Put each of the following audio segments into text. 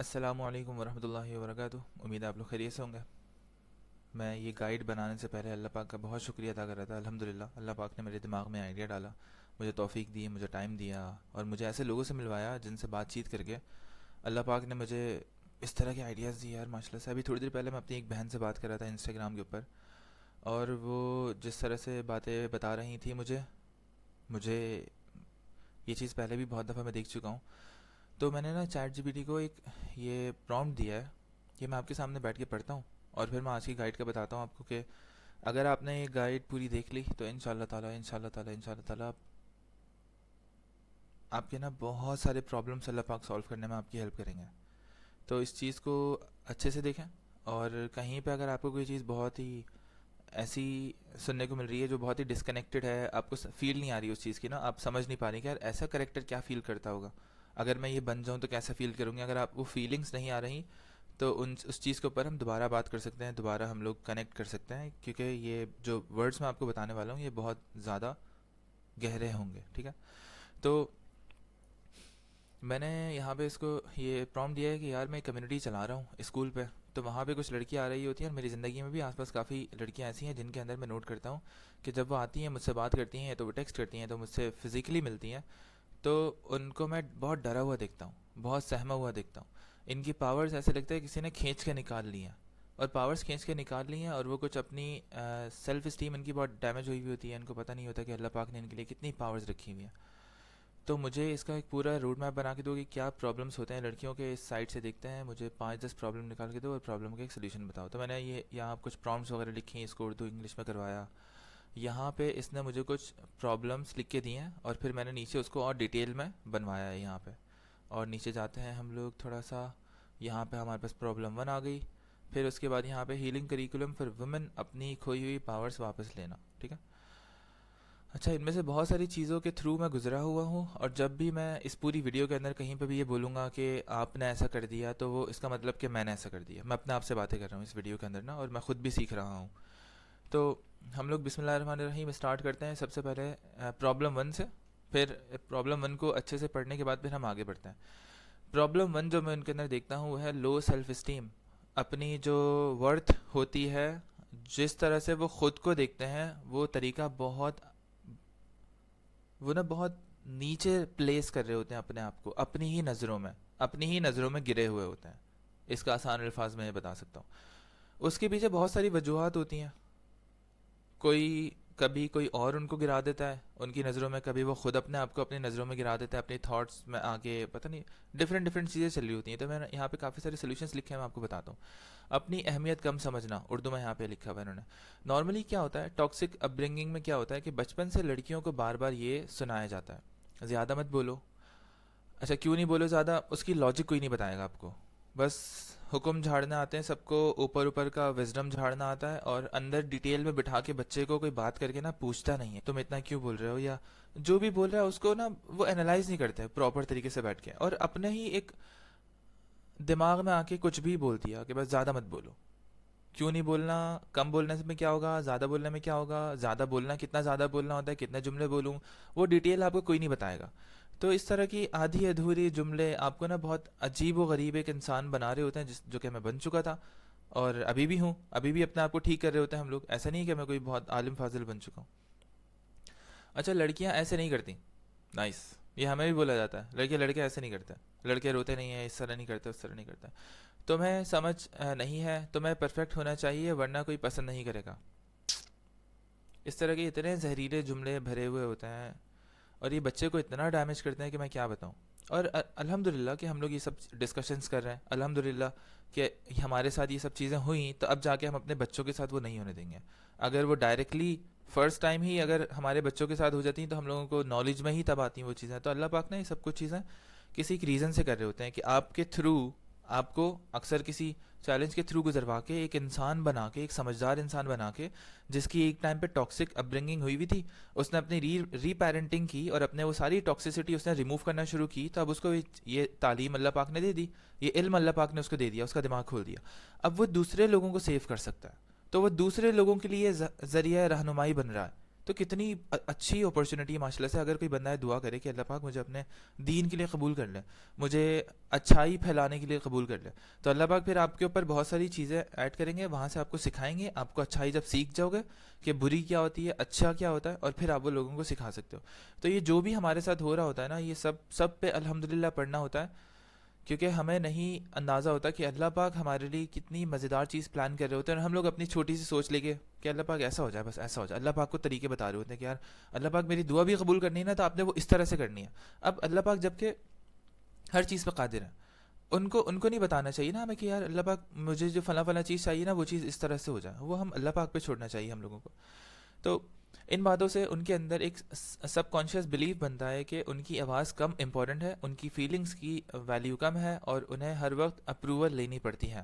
السلام علیکم ورحمۃ اللہ وبرکاتہ. امید ہے آپ لوگ خیریت سے ہوں گے. میں یہ گائیڈ بنانے سے پہلے اللہ پاک کا بہت شکریہ ادا کر رہا تھا. الحمدللہ اللہ پاک نے میرے دماغ میں آئیڈیا ڈالا, مجھے توفیق دی, مجھے ٹائم دیا اور مجھے ایسے لوگوں سے ملوایا جن سے بات چیت کر کے اللہ پاک نے مجھے اس طرح کے آئیڈیاز دیے. یار ماشاء اللہ سے ابھی تھوڑی دیر پہلے میں اپنی ایک بہن سے بات کر رہا تھا انسٹاگرام کے اوپر, اور وہ جس طرح سے باتیں بتا رہی تھیں مجھے یہ چیز پہلے بھی بہت دفعہ میں دیکھ چکا ہوں. تو میں نے نا چیٹ جی پی ٹی کو ایک یہ پرومپٹ دیا ہے کہ میں آپ کے سامنے بیٹھ کے پڑھتا ہوں اور پھر میں آج کی گائیڈ کا بتاتا ہوں آپ کو کہ اگر آپ نے یہ گائیڈ پوری دیکھ لی تو ان شاء اللہ تعالیٰ آپ کے نا بہت سارے پرابلمس اللہ پاک سولو کرنے میں آپ کی ہیلپ کریں گے. تو اس چیز کو اچھے سے دیکھیں, اور کہیں پہ اگر آپ کو کوئی چیز بہت ہی ایسی سننے کو مل رہی ہے جو بہت ہی ڈسکنیکٹڈ ہے, آپ کو فیل نہیں آ رہی اس چیز کی, نا آپ سمجھ نہیں پا رہی کہ یار ایسا کریکٹر کیا فیل کرتا ہوگا, اگر میں یہ بن جاؤں تو کیسا فیل کروں گی, اگر آپ وہ فیلنگس نہیں آ رہی تو اس چیز کے اوپر ہم دوبارہ بات کر سکتے ہیں, دوبارہ ہم لوگ کنیکٹ کر سکتے ہیں, کیونکہ یہ جو ورڈز میں آپ کو بتانے والا ہوں یہ بہت زیادہ گہرے ہوں گے. ٹھیک ہے, تو میں نے یہاں پہ اس کو یہ پرومپٹ دیا ہے کہ یار میں کمیونٹی چلا رہا ہوں اسکول پہ, تو وہاں پہ کچھ لڑکیاں آ رہی ہوتی ہیں, اور میری زندگی میں بھی آس پاس کافی لڑکیاں ایسی ہیں جن کے اندر میں نوٹ کرتا ہوں کہ جب وہ آتی ہیں مجھ سے بات کرتی ہیں, تو وہ ٹیکسٹ کرتی ہیں, تو مجھ سے فزیکلی ملتی ہیں, تو ان کو میں بہت ڈرا ہوا دیکھتا ہوں, بہت سہما ہوا دیکھتا ہوں. ان کی پاورز ایسے لگتا ہے کسی نے کھینچ کے نکال لی ہیں, اور پاورز کھینچ کے نکال لی ہیں, اور وہ کچھ اپنی سیلف اسٹیم ان کی بہت ڈیمیج ہوئی ہوئی ہوتی ہے, ان کو پتہ نہیں ہوتا کہ اللہ پاک نے ان کے لیے کتنی پاورز رکھی ہوئی ہیں. تو مجھے اس کا ایک پورا روڈ میپ بنا کے دو کہ کیا پرابلمس ہوتے ہیں لڑکیوں کے, اس سائڈ سے دیکھتے ہیں, مجھے 5-10 پرابلم نکال کے دو اور پرابلم کا ایک سلوشن بتاؤ. تو میں نے یہ یہاں کچھ پرامپٹس وغیرہ لکھی ہیں, اس کو اردو انگلش میں کروایا. یہاں پہ اس نے مجھے کچھ پرابلمس لکھ کے دیے ہیں, اور پھر میں نے نیچے اس کو اور ڈیٹیل میں بنوایا ہے یہاں پہ. اور نیچے جاتے ہیں ہم لوگ تھوڑا سا, یہاں پہ ہمارے پاس پرابلم 1 آ گئی. پھر اس کے بعد یہاں پہ ہیلنگ کریکولم فار ویمن, اپنی کھوئی ہوئی پاورز واپس لینا. ٹھیک ہے, اچھا ان میں سے بہت ساری چیزوں کے تھرو میں گزرا ہوا ہوں, اور جب بھی میں اس پوری ویڈیو کے اندر کہیں پہ بھی یہ بولوں گا کہ آپ نے ایسا کر دیا, تو وہ اس کا مطلب کہ میں نے ایسا کر دیا. میں اپنے آپ سے باتیں کر رہا ہوں اس ویڈیو کے اندر نا, اور میں خود بھی سیکھ رہا ہوں. تو ہم لوگ بسم اللہ الرحمن الرحیم اسٹارٹ کرتے ہیں سب سے پہلے پرابلم 1 سے. پھر پرابلم 1 کو اچھے سے پڑھنے کے بعد پھر ہم آگے بڑھتے ہیں. پرابلم 1 جو میں ان کے اندر دیکھتا ہوں وہ ہے لو سیلف اسٹیم. اپنی جو ورتھ ہوتی ہے, جس طرح سے وہ خود کو دیکھتے ہیں, وہ طریقہ وہ نا بہت نیچے پلیس کر رہے ہوتے ہیں اپنے آپ کو, اپنی ہی نظروں میں گرے ہوئے ہوتے ہیں. اس کا آسان الفاظ میں یہ بتا سکتا ہوں. اس کے پیچھے بہت ساری وجوہات ہوتی ہیں. کبھی کوئی اور ان کو گرا دیتا ہے ان کی نظروں میں, کبھی وہ خود اپنے آپ کو اپنی نظروں میں گرا دیتا ہے اپنی تھاٹس میں آگے, پتہ نہیں ڈفرینٹ چیزیں چل رہی ہوتی ہیں. تو میں یہاں پہ کافی سارے سولوشنس لکھے ہیں, میں آپ کو بتاتا ہوں. اپنی اہمیت کم سمجھنا, اردو میں یہاں پہ لکھا ہوا ہے انہوں نے. نارملی کیا ہوتا ہے ٹاکسک اپ برنگنگ میں, کیا ہوتا ہے کہ بچپن سے لڑکیوں کو بار بار یہ سنایا جاتا ہے زیادہ مت بولو. اچھا کیوں نہیں بولو زیادہ, اس کی لاجک کوئی نہیں بتائے گا آپ کو, بس حکم جھاڑنے آتے ہیں سب کو, اوپر کا وزڈم جھاڑنا آتا ہے, اور اندر ڈیٹیل میں بٹھا کے بچے کو کوئی بات کر کے نا پوچھتا نہیں ہے تم اتنا کیوں بول رہے ہو, یا جو بھی بول رہا ہے اس کو نا وہ انالائز نہیں کرتے پراپر طریقے سے بیٹھ کے, اور اپنے ہی ایک دماغ میں آ کے کچھ بھی بول دیا کہ بس زیادہ مت بولو. کیوں نہیں بولنا, کم بولنے میں کیا ہوگا, زیادہ بولنے میں کیا ہوگا, زیادہ بولنا کتنا زیادہ بولنا ہوتا ہے, کتنے جملے بولوں, وہ ڈیٹیل آپ کو کوئی نہیں بتائے گا. تو اس طرح کی آدھی ادھوری جملے آپ کو نا بہت عجیب و غریب ایک انسان بنا رہے ہوتے ہیں, جو کہ میں بن چکا تھا اور ابھی بھی ہوں. ابھی بھی اپنے آپ کو ٹھیک کر رہے ہوتے ہیں ہم لوگ, ایسا نہیں کہ میں کوئی بہت عالم فاضل بن چکا ہوں. اچھا لڑکیاں ایسے نہیں کرتی, نائس, یہ ہمیں بھی بولا جاتا ہے لڑکے ایسے نہیں کرتے, لڑکے روتے نہیں ہیں, اس طرح نہیں کرتے, اس طرح نہیں کرتے. تمہیں سمجھ نہیں ہے, تمہیں پرفیکٹ ہونا چاہیے ورنہ کوئی پسند نہیں کرے گا. اس طرح کے اتنے زہریلے جملے بھرے ہوئے ہوتے ہیں, اور یہ بچے کو اتنا ڈیمیج کرتے ہیں کہ میں کیا بتاؤں. اور الحمدللہ کہ ہم لوگ یہ سب ڈسکشنز کر رہے ہیں, الحمدللہ کہ ہمارے ساتھ یہ سب چیزیں ہوئیں, تو اب جا کے ہم اپنے بچوں کے ساتھ وہ نہیں ہونے دیں گے. اگر وہ ڈائریکٹلی فرسٹ ٹائم ہی اگر ہمارے بچوں کے ساتھ ہو جاتی ہیں تو ہم لوگوں کو نالج میں ہی تب آتی ہیں وہ چیزیں. تو اللہ پاک نے یہ سب کچھ چیزیں کسی ایک ریزن سے کر رہے ہوتے ہیں کہ آپ کے تھرو, آپ کو اکثر کسی چیلنج کے تھرو گزروا کے ایک انسان بنا کے, ایک سمجھدار انسان بنا کے, جس کی ایک ٹائم پہ ٹاکسک اپ برنگنگ ہوئی ہوئی تھی, اس نے اپنی ری پیرنٹنگ کی اور اپنے وہ ساری ٹاکسیسٹی اس نے ریموو کرنا شروع کی. تو اب اس کو یہ تعلیم اللہ پاک نے دے دی, یہ علم اللہ پاک نے اس کو دے دیا, اس کا دماغ کھول دیا. اب وہ دوسرے لوگوں کو سیو کر سکتا ہے, تو وہ دوسرے لوگوں کے لیے ذریعہ رہنمائی بن رہا ہے. تو تو کتنی اچھی اپرچونیٹی ہے ماشاء اللہ سے. اگر کوئی بندہ ہے دعا کرے کہ اللہ پاک مجھے اپنے دین کے لیے قبول کر لے, مجھے اچھائی پھیلانے کے لیے قبول کر لے, تو اللہ پاک پھر آپ کے اوپر بہت ساری چیزیں ایڈ کریں گے, وہاں سے آپ کو سکھائیں گے. آپ کو اچھائی جب سیکھ جاؤ گے کہ بری کیا ہوتی ہے, اچھا کیا ہوتا ہے, اور پھر آپ وہ لوگوں کو سکھا سکتے ہو. تو یہ جو بھی ہمارے ساتھ ہو رہا ہوتا ہے نا, یہ سب پہ الحمدللہ پڑھنا ہوتا ہے, کیونکہ ہمیں نہیں اندازہ ہوتا کہ اللہ پاک ہمارے لیے کتنی مزیدار چیز پلان کر رہے ہوتے ہیں, اور ہم لوگ اپنی چھوٹی سی سوچ لے کے کہ اللہ پاک ایسا ہو جائے, بس ایسا ہو جائے. اللہ پاک کو طریقے بتا رہے ہوتے ہیں کہ یار اللہ پاک میری دعا بھی قبول کرنی ہے نا, تو آپ نے وہ اس طرح سے کرنی ہے. اب اللہ پاک جب کہ ہر چیز پہ قادر ہے, ان کو نہیں بتانا چاہیے نا ہمیں کہ یار اللہ پاک مجھے جو فلاں چیز چاہیے نا, وہ چیز اس طرح سے ہو جائے. وہ ہم اللہ پاک پہ چھوڑنا چاہیے ہم لوگوں کو. تو ان باتوں سے ان کے اندر ایک سب کانشیس بلیف بنتا ہے کہ ان کی آواز کم امپورٹنٹ ہے, ان کی فیلنگز کی ویلیو کم ہے, اور انہیں ہر وقت اپروول لینی پڑتی ہے.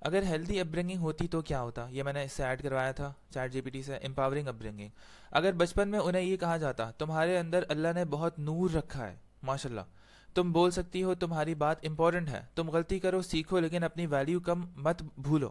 اگر ہیلدی اپ برنگنگ ہوتی تو کیا ہوتا, یہ میں نے اس سے ایڈ کروایا تھا چیٹ جی پی ٹی سے, امپاورنگ اپ برنگنگ. اگر بچپن میں انہیں یہ کہا جاتا تمہارے اندر اللہ نے بہت نور رکھا ہے ماشاء اللہ, تم بول سکتی ہو, تمہاری بات امپورٹنٹ ہے, تم غلطی کرو سیکھو لیکن اپنی ویلیو کم مت بھولو,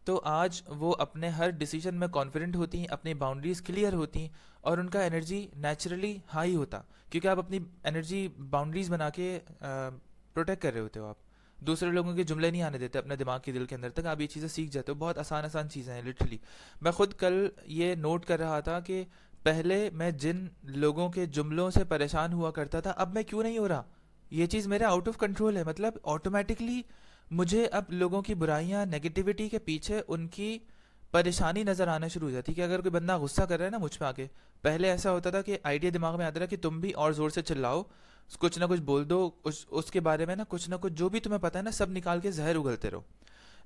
تو آج وہ اپنے ہر ڈیسیجن میں کانفیڈنٹ ہوتی ہیں, اپنی باؤنڈریز کلیئر ہوتی ہیں, اور ان کا انرجی نیچرلی ہائی ہوتا, کیونکہ آپ اپنی انرجی باؤنڈریز بنا کے پروٹیکٹ کر رہے ہوتے ہو. آپ دوسرے لوگوں کے جملے نہیں آنے دیتے اپنے دماغ کے دل کے اندر تک, آپ یہ چیزیں سیکھ جاتے ہو. بہت آسان چیزیں ہیں لٹرلی. میں خود کل یہ نوٹ کر رہا تھا کہ پہلے میں جن لوگوں کے جملوں سے پریشان ہوا کرتا تھا, اب میں کیوں نہیں ہو رہا. یہ چیز میرے آؤٹ آف کنٹرول ہے, مطلب آٹومیٹکلی مجھے اب لوگوں کی برائیاں, نیگیٹیوٹی کے پیچھے ان کی پریشانی نظر آنا شروع ہو جاتی. کہ اگر کوئی بندہ غصہ کر رہا ہے نا مجھ پہ آ کے, پہلے ایسا ہوتا تھا کہ آئیڈیا دماغ میں آتا تھا کہ تم بھی اور زور سے چلاؤ, کچھ نہ کچھ بول دو, اس کے بارے میں نا کچھ نہ کچھ جو بھی تمہیں پتہ ہے نا سب نکال کے زہر اگلتے رہو.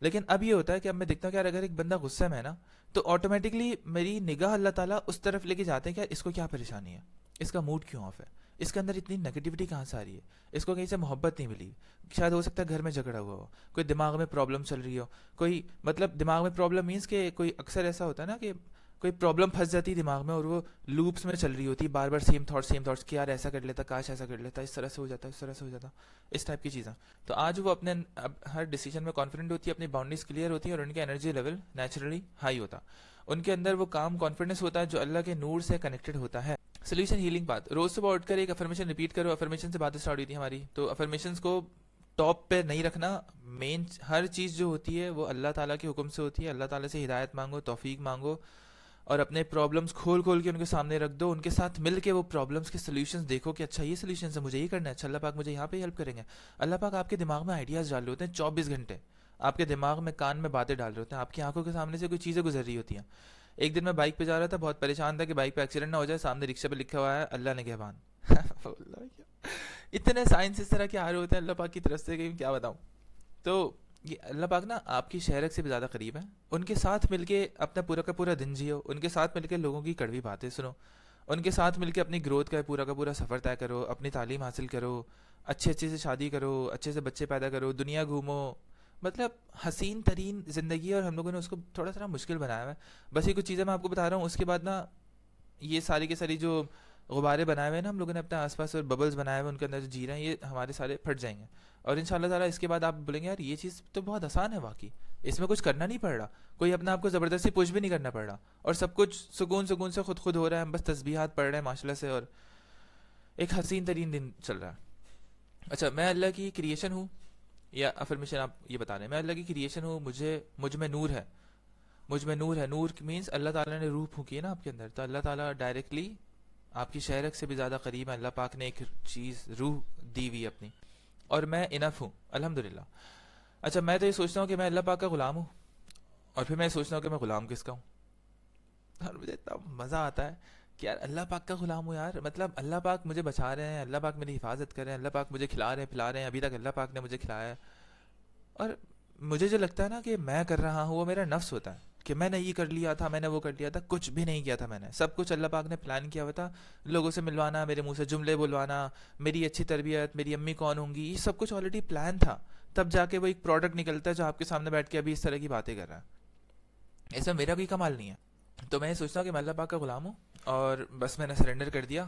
لیکن اب یہ ہوتا ہے کہ اب میں دیکھتا ہوں کہ اگر ایک بندہ غصے میں ہے نا, تو آٹومیٹکلی میری نگاہ اللہ تعالیٰ اس طرف لے کے جاتے ہیں کہ اس کو کیا پریشانی ہے, اس کا موڈ کیوں آف ہے, اس کے اندر اتنی نیگیٹیوٹی کہاں سے آ رہی ہے, اس کو کہیں سے محبت نہیں ملی, شاید ہو سکتا ہے گھر میں جھگڑا ہوا ہو, کوئی دماغ میں پرابلم چل رہی ہو, کوئی مطلب دماغ میں پرابلم مینس کہ کوئی اکثر ایسا ہوتا ہے نا کہ کوئی پرابلم پھنس جاتی ہے دماغ میں, اور وہ لوپس میں چل رہی ہوتی ہے, بار بار سیم تھاٹس کہ یار ایسا کر لیتا, کاش ایسا کر لیتا, اس طرح سے ہو جاتا, اس طرح سے ہو جاتا, اس ٹائپ کی چیزیں. تو آج وہ اپنے اب ہر ڈیسیجن میں کانفیڈنٹ ہوتی ہے, اپنی باؤنڈریز کلیئر ہوتی ہے, اور ان کا انرجی لیول نیچرلی ہائی ہوتا. ان کے اندر وہ کام کانفیڈنس ہوتا ہے جو اللہ کے نور سے کنیکٹڈ ہوتا ہے. سولوشن ہیلنگ بات, روز صبح اٹھ کر ایک افرمیشن ریپیٹ کرو. افرمیشن سے باتیں اسٹارٹ ہوئی تھی ہماری, تو افرمیشنس کو ٹاپ پہ نہیں رکھنا. مین ہر چیز جو ہوتی ہے وہ اللہ تعالیٰ کے حکم سے ہوتی ہے. اللہ تعالیٰ سے ہدایت مانگو, توفیق مانگو, اور اپنے پرابلمس کھول کے ان کے سامنے رکھ دو. ان کے ساتھ مل کے وہ پرابلمس کے سولوشنز دیکھو کہ اچھا یہ سولوشنز ہے, مجھے یہ کرنا ہے, اچھا اللہ پاک مجھے یہاں پہ ہیلپ کریں گے. اللہ پاک آپ کے دماغ میں آئیڈیاز ڈال رہے ہوتے ہیں 24 گھنٹے, آپ کے دماغ میں کان میں باتیں ڈال رہے ہوتے ہیں, آپ کی آنکھوں کے سامنے سے کوئی چیزیں گزر رہی ہوتی ہیں. ایک دن میں بائک پہ جا رہا تھا, بہت پریشان تھا کہ بائک پہ ایکسیڈنٹ نہ ہو جائے, سامنے رکشے پہ لکھا ہوا ہے اللہ نگہبان. اتنے سائنس اس طرح کے آ رہے ہوتے ہیں اللہ پاک کی طرف سے کہ کیا بتاؤں. تو یہ اللہ پاک نا آپ کی شہرک سے بھی زیادہ قریب ہے. ان کے ساتھ مل کے اپنا پورا کا پورا دن جیو, ان کے ساتھ مل کے لوگوں کی کڑوی باتیں سنو, ان کے ساتھ مل کے اپنی گروتھ کا پورا سفر طے کرو, اپنی تعلیم حاصل کرو, اچھے سے شادی کرو, اچھے سے بچے پیدا کرو, دنیا گھومو. مطلب حسین ترین زندگی ہے, اور ہم لوگوں نے اس کو تھوڑا سا مشکل بنایا ہوا ہے. بس یہ کچھ چیزیں میں آپ کو بتا رہا ہوں, اس کے بعد نا یہ ساری کے ساری جو غبارے بنائے ہوئے ہیں نا ہم لوگوں نے اپنے آس پاس, اور ببلز بنائے ہوئے ان کے اندر جو جی رہے ہیں, یہ ہمارے سارے پھٹ جائیں گے. اور ان شاء اللہ تعالیٰ اس کے بعد آپ بولیں گے یار یہ چیز تو بہت آسان ہے واقعی, اس میں کچھ کرنا نہیں پڑ رہا, کوئی اپنا آپ کو زبردستی پوش بھی نہیں کرنا پڑ رہا, اور سب کچھ سکون سے خود ہو رہا ہے. ہم بس تسبیحات پڑھ رہے ہیں ماشاء اللہ سے, اور ایک حسین ترین دن چل رہا ہے. اچھا, میں اللہ کی کریشن ہوں, یا افرمیشن آپ یہ بتا رہے ہیں, میں اللہ کی کریشن ہوں, مجھ میں نور ہے, مجھ میں نور ہے. نور مینس اللہ تعالیٰ نے روح پھونکی ہے نا آپ کے اندر, تو اللہ تعالیٰ ڈائریکٹلی آپ کی شہرک سے بھی زیادہ قریب ہے. اللہ پاک نے ایک چیز روح دی ہوئی اپنی, اور میں انف ہوں الحمدللہ. اچھا, میں تو یہ سوچتا ہوں کہ میں اللہ پاک کا غلام ہوں, اور پھر میں سوچتا ہوں کہ میں غلام کس کا ہوں. اور مجھے اتنا مزہ آتا ہے کہ یار اللہ پاک کا غلام ہوں یار, مطلب اللہ پاک مجھے بچا رہے ہیں, اللہ پاک میری حفاظت کر رہے ہیں, اللہ پاک مجھے کھلا رہے ہیں پلا رہے ہیں, ابھی تک اللہ پاک نے مجھے کھلایا ہے. اور مجھے جو لگتا ہے نا کہ میں کر رہا ہوں وہ میرا نفس ہوتا ہے, کہ میں نے یہ کر لیا تھا, میں نے وہ کر لیا تھا. کچھ بھی نہیں کیا تھا میں نے, سب کچھ اللہ پاک نے پلان کیا ہوا تھا. لوگوں سے ملوانا, میرے منہ سے جملے بلوانا, میری اچھی تربیت, میری امی کون ہوں گی, یہ سب کچھ آلریڈی پلان تھا. تب جا کے وہ ایک پروڈکٹ نکلتا ہے جو آپ کے سامنے بیٹھ کے ابھی اس طرح کی باتیں کر رہا ہے. اس میں میرا کوئی کمال نہیں ہے. تو میں یہ سوچتا ہوں کہ میں اللہ پاک کا غلام ہوں, اور بس میں نے سرنڈر کر دیا,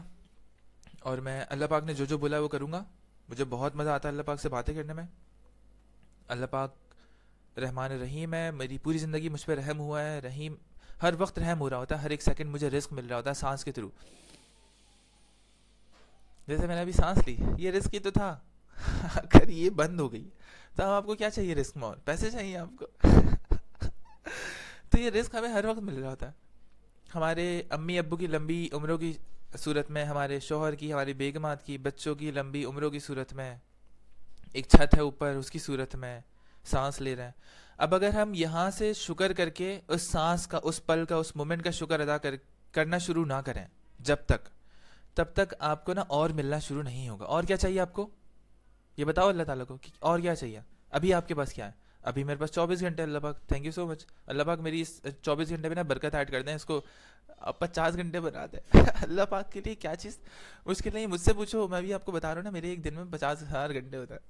اور میں اللہ پاک نے جو بولا وہ کروں گا. مجھے بہت مزہ آتا ہے اللہ پاک سے باتیں کرنے میں. اللہ پاک رحمان رحیم ہے, میری پوری زندگی مجھ پہ رحم ہوا ہے. رحیم ہر وقت رحم ہو رہا ہوتا ہے, ہر ایک سیکنڈ مجھے رزق مل رہا ہوتا ہے سانس کے تھرو. جیسے میں نے ابھی سانس لی, یہ رزق ہی تو تھا. اگر یہ بند ہو گئی تو اب آپ کو کیا چاہیے رزق میں, اور پیسے چاہیے آپ کو. تو یہ رزق ہمیں ہر وقت مل رہا ہوتا ہے. ہمارے امی ابو کی لمبی عمروں کی صورت میں, ہمارے شوہر کی, ہماری بیگمات کی, بچوں کی لمبی عمروں کی صورت میں, ایک چھت ہے اوپر اس کی صورت میں سانس لے رہے ہیں. اب اگر ہم یہاں سے شکر کر کے اس سانس کا, اس پل کا, اس مومنٹ کا شکر ادا کرنا شروع نہ کریں جب تک, تب تک آپ کو نا اور ملنا شروع نہیں ہوگا. اور کیا چاہیے آپ کو, یہ بتاؤ اللہ تعالیٰ کو کہ اور کیا چاہیے. ابھی آپ کے پاس کیا ہے, ابھی میرے پاس 24 گھنٹے. اللہ پاک تھینک یو سو مچ, اللہ پاک میری اس 24 گھنٹے میں نا برکت ایڈ کر دیں, اس کو 50 گھنٹے بنا دیں. اللہ پاک کے لیے کیا چیز مشکل نہیں, مجھ سے پوچھو, میں بھی آپ کو بتا رہا ہوں نا, میرے ایک دن میں 50,000 گھنٹے ہوتا ہے.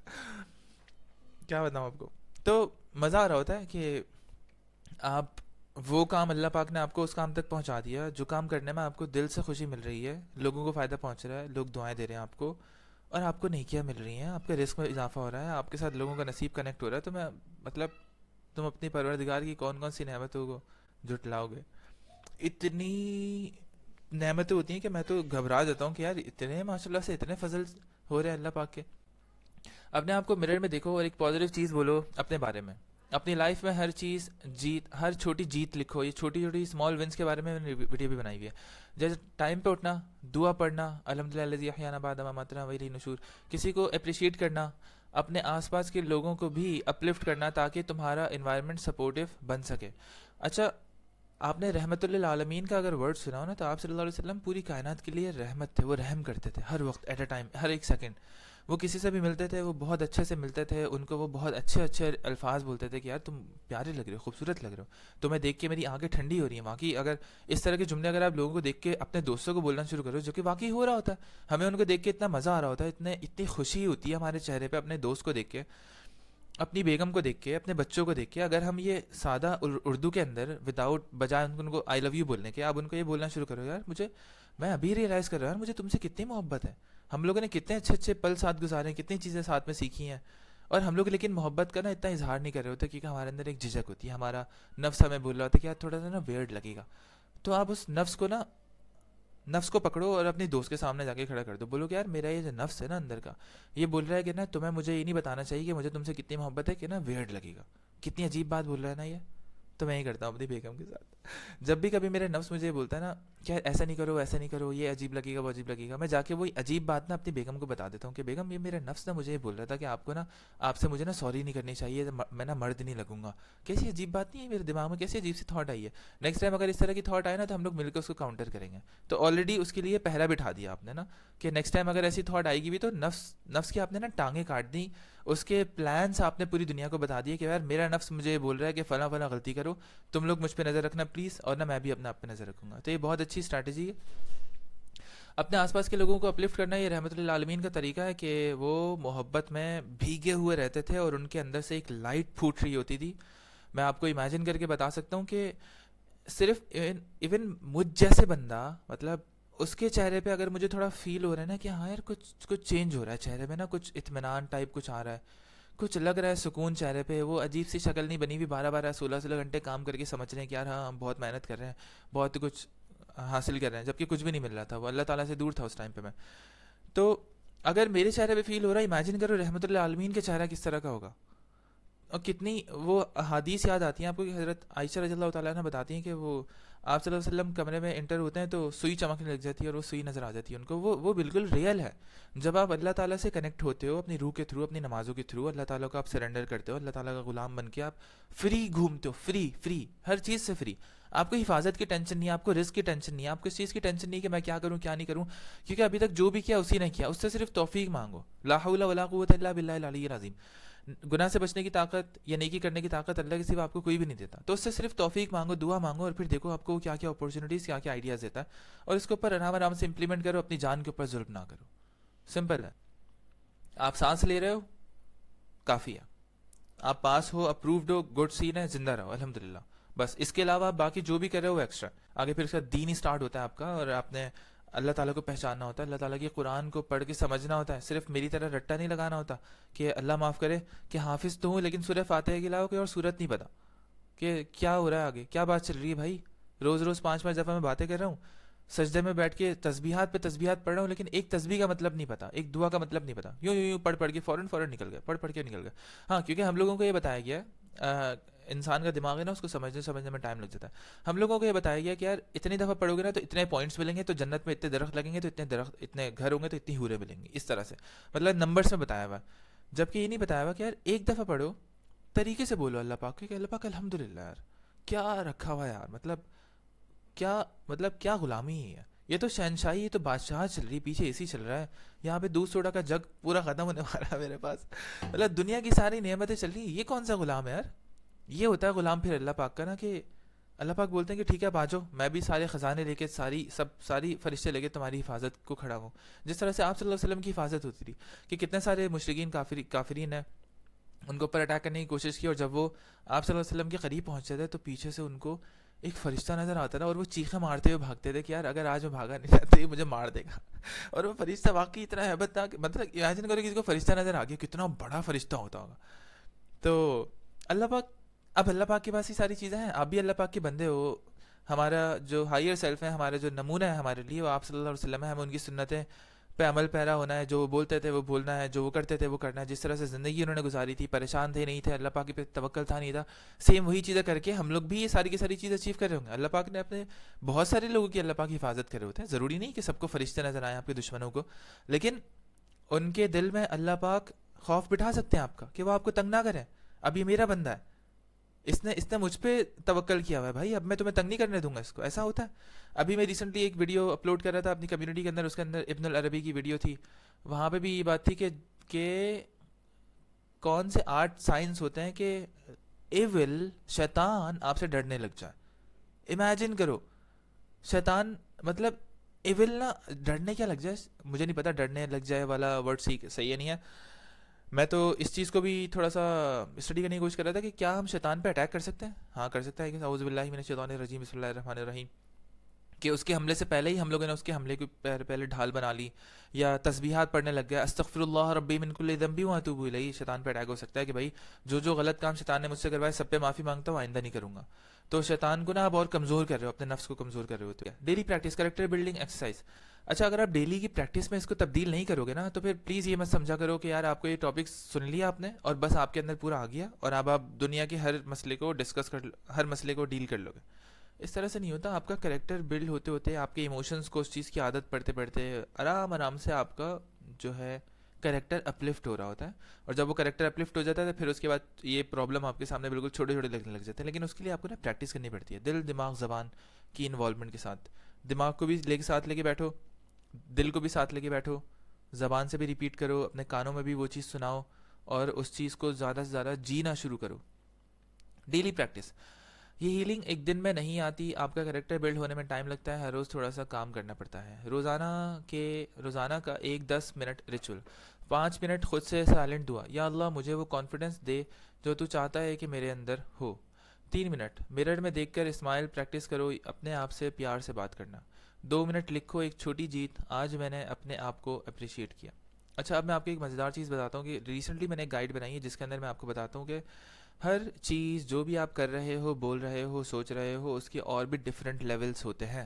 کیا بتاؤں آپ کو. تو مزہ آ رہا ہوتا ہے کہ آپ وہ کام, اللہ پاک نے آپ کو اس کام تک پہنچا دیا جو کام کرنے میں آپ کو دل سے خوشی مل رہی ہے, لوگوں کو فائدہ پہنچ رہا ہے, لوگ دعائیں دے رہے ہیں آپ کو, اور آپ کو نیکیاں مل رہی ہیں, آپ کے رزق میں اضافہ ہو رہا ہے, آپ کے ساتھ لوگوں کا نصیب کنیکٹ ہو رہا ہے. تو میں مطلب تم اپنی پروردگار کی کون کون سی نعمتوں کو جھٹلاؤ گے. اتنی نعمتیں ہوتی ہیں کہ میں تو گھبرا جاتا ہوں کہ یار اتنے ماشاء اللہ سے اتنے فضل ہو رہے ہیں اللہ پاک کے. اپنے آپ کو مرر میں دیکھو اور ایک پازیٹیو چیز بولو اپنے بارے میں. اپنی لائف میں ہر چیز جیت, ہر چھوٹی جیت لکھو. یہ چھوٹی چھوٹی اسمال ونس کے بارے میں نے ویڈیو بھی بنائی ہوئی ہے. جیسے ٹائم پہ اٹھنا, دعا پڑھنا, الحمدللہ الذی احیانا بعد ما اماتنا و الیہ النشور, کسی کو اپریشیٹ کرنا, اپنے آس پاس کے لوگوں کو بھی اپلفٹ کرنا تاکہ تمہارا انوائرمنٹ سپورٹیو بن سکے. اچھا, آپ نے رحمت للعالمین کا اگر ورڈ سنا ہو نا, تو آپ صلی اللہ علیہ وسلم پوری کائنات کے لیے رحمت تھے. وہ رحم کرتے تھے ہر وقت, ایٹ اے ٹائم, ہر ایک سیکنڈ. وہ کسی سے بھی ملتے تھے, وہ بہت اچھے سے ملتے تھے, ان کو وہ بہت اچھے اچھے الفاظ بولتے تھے کہ یار تم پیارے لگ رہے ہو, خوبصورت لگ رہے ہو, تمہیں دیکھ کے میری آنکھیں ٹھنڈی ہو رہی ہیں. واقعی اگر اس طرح کے جملے اگر آپ لوگوں کو دیکھ کے اپنے دوستوں کو بولنا شروع کرو, جو کہ واقعی ہو رہا ہوتا ہے, ہمیں ان کو دیکھ کے اتنا مزہ آ رہا ہوتا ہے, اتنی خوشی ہوتی ہے ہمارے چہرے پہ اپنے دوست کو دیکھ کے, اپنی بیگم کو دیکھ کے, اپنے بچوں کو دیکھ کے. اگر ہم یہ سادہ اردو کے اندر وداؤٹ بجائے ان کو آئی لو یو بولنے کے, آپ ان کو یہ بولنا شروع کرو, یار مجھے, میں ابھی ریئلائز کر رہا ہوں مجھے تم سے کتنی محبت ہے, ہم لوگوں نے کتنے اچھے اچھے پل ساتھ گزارے ہیں, کتنی چیزیں ساتھ میں سیکھی ہیں, اور ہم لوگ لیکن محبت کا نا اتنا اظہار نہیں کر رہے ہوتے کیونکہ ہمارے اندر ایک جھجک ہوتی ہے, ہمارا نفس ہمیں بول رہا ہوتا ہے کہ یار تھوڑا سا نا ویئرڈ لگے گا. تو آپ اس نفس کو پکڑو اور اپنی دوست کے سامنے جا کے کھڑا کر دو, بولو کہ یار میرا یہ جو نفس ہے نا اندر کا, یہ بول رہا ہے کہ نا تمہیں مجھے یہ نہیں بتانا چاہیے کہ مجھے تم سے کتنی محبت ہے کہ نا ویئرڈ لگے گا. کتنی عجیب بات بول رہا ہے نا یہ. تو میں یہ کرتا ہوں اپنی بیگم کے ساتھ. جب بھی کبھی میرے نفس مجھے بولتا ہے نا کہ ایسا نہیں کرو, ایسا نہیں کرو, یہ عجیب لگے گا, وہ عجیب لگے گا, میں جا کے وہی عجیب بات نا اپنی بیگم کو بتا دیتا ہوں کہ بیگم یہ میرا نفس نا مجھے یہ بول رہا تھا کہ آپ کو نا, آپ سے مجھے نا سوری نہیں کرنی چاہیے, میں نا مرد نہیں لگوں گا. کیسی عجیب بات نہیں ہے, میرے دماغ میں کیسی عجیب سی تھاٹ آئی ہے. نیکسٹ ٹائم اگر اس طرح کی تھاٹ آئے نا تو ہم لوگ مل کے اس کو کاؤنٹر کریں گے. تو آلریڈی اس کے لیے پہلا بٹھا دیا آپ نے نا کہ نیکسٹ ٹائم اگر ایسی تھاٹ آئے گی بھی تو نفس کی آپ نے نا ٹانگیں کاٹ دی, اس کے پلانس آپ نے پوری دنیا کو بتا دیے کہ یار میرا نفس مجھے یہ بول رہا ہے کہ فلاں فلاں غلطی کرو, تم لوگ مجھ پہ نظر رکھنا پلیز, اور نہ میں بھی اپنے آپ پہ نظر رکھوں گا. تو یہ بہت اچھی اسٹریٹجی ہے. اپنے آس پاس کے لوگوں کو اپلفٹ کرنا یہ رحمت للعالمین کا طریقہ ہے کہ وہ محبت میں بھیگے ہوئے رہتے تھے اور ان کے اندر سے ایک لائٹ پھوٹ رہی ہوتی تھی. میں آپ کو امیجن کر کے بتا سکتا ہوں کہ صرف ایون مجھ جیسے بندہ, مطلب اس کے چہرے پہ اگر مجھے تھوڑا فیل ہو رہا ہے نا کہ ہاں یار کچھ چینج ہو رہا ہے چہرے میں نا, کچھ اطمینان ٹائپ کچھ آ رہا ہے, کچھ لگ رہا ہے سکون چہرے پہ, وہ عجیب سی شکل نہیں بنی ہوئی, 12 16 گھنٹے کام کر کے سمجھ رہے ہیں کہ یار ہاں ہم بہت محنت کر رہے ہیں, بہت کچھ حاصل کر رہے ہیں, جبکہ کچھ بھی نہیں مل رہا تھا, وہ اللہ تعالیٰ سے دور تھا اس ٹائم پہ میں. تو اگر میرے چہرے پہ فیل ہو رہا ہے, امیجن کرو رحمت اللہ عالمین کے چہرہ کس طرح کا ہوگا. اور کتنی وہ احادیث یاد آتی ہیں آپ کو کہ حضرت عائشہ رضی اللہ تعالیٰ عنہ بتاتی ہیں کہ وہ آپ صلی اللہ علیہ وسلم کمرے میں انٹر ہوتے ہیں تو سوئی چمکنے لگ جاتی ہے اور وہ سوئی نظر آ جاتی ہے ان کو. وہ بالکل ریئل ہے. جب آپ اللہ تعالیٰ سے کنیکٹ ہوتے ہو اپنی روح کے تھرو, اپنی نمازوں کے تھرو, اللہ تعالیٰ کو آپ سرنڈر کرتے ہو, اللہ تعالیٰ کا غلام بن کے آپ فری گھومتے ہو, فری ہر چیز سے فری. آپ کو حفاظت کی ٹینشن نہیں ہے, آپ کو رزق کی ٹینشن نہیں ہے, آپ کو اس چیز کی ٹینشن نہیں کہ میں کیا کروں کیا نہیں کروں, کیونکہ ابھی تک جو بھی کیا اسی نے کیا. اس سے صرف توفیق مانگو. لا حول ولا قوت الا باللہ العلی العظیم. گناہ سے بچنے کی طاقت یا نیکی کرنے کی طاقت اللہ کے سوا آپ کو کوئی بھی نہیں دیتا. تو اس سے صرف توفیق مانگو, دعا مانگو, اور پھر دیکھو آپ کو کیا کیا اپورچونیٹیز, کیا کیا آئیڈیاز دیتا ہے, اور اس کے اوپر آرام سے امپلیمنٹ کرو, اپنی جان کے اوپر ظلم نہ کرو. سمپل ہے. آپ سانس لے رہے ہو, کافی ہے. آپ پاس ہو, اپرووڈ ہو, گڈ سین ہے, زندہ رہو الحمدللہ. بس اس کے علاوہ آپ باقی جو بھی کر رہے ہو وہ ایکسٹرا. آگے پھر اس کا دین ہی اسٹارٹ ہوتا ہے آپ کا, اور آپ نے اللہ تعالیٰ کو پہچاننا ہوتا ہے, اللہ تعالیٰ کی قرآن کو پڑھ کے سمجھنا ہوتا ہے. صرف میری طرح رٹا نہیں لگانا ہوتا کہ اللہ معاف کرے کہ حافظ تو ہوں لیکن سورہ فاتحہ کے علاوہ کوئی اور سورت نہیں پتا کہ کیا ہو رہا ہے آگے, کیا بات چل رہی ہے بھائی, روز روز 5 5 دفعہ میں باتیں کر رہا ہوں، سجدے میں بیٹھ کے تسبیحات پہ تسبیحات پڑھ رہا ہوں، لیکن ایک تسبیح کا مطلب نہیں پتا، ایک دعا کا مطلب نہیں پتا، یوں یوں یوں پڑھ پڑھ کے فوراً فوراً نکل گیا، پڑھ پڑھ کے نکل گیا. ہاں کیونکہ ہم لوگوں کو یہ بتایا گیا ہے، انسان کا دماغ ہے نا، اس کو سمجھنے میں ٹائم لگ جاتا ہے. ہم لوگوں کو یہ بتایا گیا کہ یار اتنی دفعہ پڑھو گے نا تو اتنے پوائنٹس ملیں گے، تو جنت میں اتنے درخت لگیں گے، تو اتنے درخت، اتنے گھر ہوں گے، تو اتنی حوریں ملیں گی. اس طرح سے مطلب نمبرس میں بتایا ہوا ہے. جبکہ یہ نہیں بتایا ہوا کہ یار ایک دفعہ پڑھو، طریقے سے بولو اللہ پاک کو کہ اللہ پاک الحمد للہ، یار کیا رکھا ہوا ہے یار، مطلب کیا غلامی ہے یہ تو شہنشاہی، یہ تو بادشاہ چل رہی، پیچھے اے سی چل رہا ہے، یہاں پہ دودھ سوڈا کا جگ پورا ختم ہونے والا ہے میرے پاس، مطلب دنیا کی ساری نعمتیں چل رہی ہیں، یہ کون سا غلام ہے یار. یہ ہوتا ہے غلام پھر اللہ پاک کا نا، کہ اللہ پاک بولتے ہیں کہ ٹھیک ہے اب آ جاؤ، میں بھی سارے خزانے لے کے، ساری فرشتے لے کے تمہاری حفاظت کو کھڑا ہوں. جس طرح سے آپ صلی اللہ علیہ وسلم کی حفاظت ہوتی تھی کہ کتنے سارے مشرکین کافرین ہیں، ان کے اوپر اٹیک کرنے کی کوشش کی، اور جب وہ آپ صلی اللہ علیہ وسلم کے قریب پہنچتے تھے تو پیچھے سے ان کو ایک فرشتہ نظر آتا تھا، اور وہ چیخیں مارتے ہوئے بھاگتے تھے کہ یار اگر آج میں بھاگا نہیں جاتا یہ مجھے مار دے گا. اور وہ فرشتہ واقعی اتنا ہیبت تھا کہ مطلب امیجن کرو کسی کو فرشتہ نظر آ گیا، کتنا بڑا فرشتہ ہوتا ہوگا. تو اللہ پاک، اب اللہ پاک کے پاس ہی ساری چیزیں ہیں، آپ بھی اللہ پاک کے بندے ہو. ہمارا جو ہائر سیلف ہے، ہمارا جو نمونہ ہے ہمارے لیے وہ آپ صلی اللہ علیہ وسلم ہے. ہمیں ان کی سنتیں پہ عمل پیرا ہونا ہے، جو وہ بولتے تھے وہ بولنا ہے، جو وہ کرتے تھے وہ کرنا ہے. جس طرح سے زندگی انہوں نے گزاری تھی، پریشان تھے نہیں تھے، اللہ پاک پہ توکل تھا نہیں تھا، سیم وہی چیزیں کر کے ہم لوگ بھی یہ ساری کی ساری چیزیں اچیو کر رہے ہوں گے. اللہ پاک نے اپنے بہت سارے لوگوں کی اللہ پاک کی حفاظت کرے ہوتے ہیں. ضروری نہیں کہ سب کو فرشتے نظر آئیں آپ کے دشمنوں کو، لیکن ان کے دل میں اللہ پاک خوف بٹھا سکتے ہیں آپ کا کہ وہ آپ کو تنگ نہ کریں. اب یہ میرا بندہ ہے، اس نے مجھ پہ توکل کیا ہوا ہے بھائی، اب میں تمہیں تنگ نہیں کرنے دوں گا اس کو. ایسا ہوتا ہے. ابھی میں ریسنٹلی ایک ویڈیو اپلوڈ کر رہا تھا اپنی کمیونٹی کے اندر، اس کے اندر ابن العربی کی ویڈیو تھی. وہاں پہ بھی یہ بات تھی کہ کون سے 8 سائنس ہوتے ہیں کہ ایول شیطان آپ سے ڈرنے لگ جائے. امیجن کرو، شیطان مطلب ایول نا، ڈرنے کیا لگ جائے، مجھے نہیں پتا ڈرنے لگ جائے والا ورڈ صحیح ہے نہیں ہے. میں تو اس چیز کو بھی تھوڑا سا اسٹڈی کرنے کی کوشش کر رہا تھا کہ کیا ہم شیطان پہ اٹیک کر سکتے ہیں. ہاں کر سکتا ہے کہ اعوذ باللہ من الشیطان الرجیم بسم اللہ الرحمن الرحیم، کہ اس کے حملے سے پہلے ہی ہم لوگوں نے اس کے حملے کی پہلے ڈھال بنا لی، یا تسبیحات پڑھنے لگ گیا، استغفر اللہ ربی من کل ذنب واتوب الیہ. شیطان پہ اٹیک ہو سکتا ہے کہ بھائی جو غلط کام شیطان نے مجھ سے کروائے سب پہ معافی مانگتا ہوں، آئندہ نہیں کروں گا. تو شیطان کو نا آپ اور کمزور کر رہے ہو، اپنے نفس کو کمزور کر رہے ہو. تو daily practice, character building exercise. اچھا اگر آپ ڈیلی کی پریکٹس میں اس کو تبدیل نہیں کرو گے نا، تو پھر پلیز یہ مت سمجھا کرو کہ یار آپ کو یہ ٹاپک سن لیا آپ نے اور بس آپ کے اندر پورا آ گیا اور اب آپ دنیا کے ہر مسئلے کو ہر مسئلے کو ڈیل کر لو گے. اس طرح سے نہیں ہوتا. آپ کا کریکٹر بلڈ ہوتے ہوتے، آپ کے ایموشنز کو اس چیز کی عادت پڑتے پڑتے آرام سے آپ کا جو ہے کریکٹر اپلفٹ ہو رہا ہوتا ہے. اور جب وہ کریکٹر اپلفٹ ہو جاتا ہے تو پھر اس کے بعد یہ پرابلم آپ کے سامنے بالکل چھوٹے چھوٹے لگنے لگ جاتے ہیں. لیکن اس کے لیے آپ کو نا پریکٹس کرنی پڑتی ہے، دل دماغ زبان کی انوالومنٹ کے ساتھ. دماغ کو بھی ساتھ لے کے بیٹھو، دل کو بھی ساتھ لے کے بیٹھو، زبان سے بھی ریپیٹ کرو، اپنے کانوں میں بھی وہ چیز سناؤ، اور اس چیز کو زیادہ سے زیادہ جینا شروع کرو. Daily practice. یہ ہیلنگ ایک دن میں نہیں آتی، آپ کا کریکٹر بلڈ ہونے میں ٹائم لگتا ہے. ہر روز تھوڑا سا کام کرنا پڑتا ہے. روزانہ کا 10 منٹ ریچول. 5 منٹ خود سے سائلنٹ دعا، یا اللہ مجھے وہ کانفیڈنس دے جو تو چاہتا ہے کہ میرے اندر ہو. 3 منٹ مرر میں دیکھ کر اسمائل پریکٹس کرو، اپنے آپ سے پیار سے بات کرنا. 2 منٹ لکھو ایک چھوٹی جیت، آج میں نے اپنے آپ کو اپریشیٹ کیا. اچھا اب میں آپ کو ایک مزیدار چیز بتاتا ہوں کہ ریسنٹلی میں نے ایک گائیڈ بنائی ہے جس کے اندر میں آپ کو بتاتا ہوں کہ ہر چیز جو بھی آپ کر رہے ہو، بول رہے ہو، سوچ رہے ہو، اس کے اور بھی ڈفرینٹ لیولز ہوتے ہیں.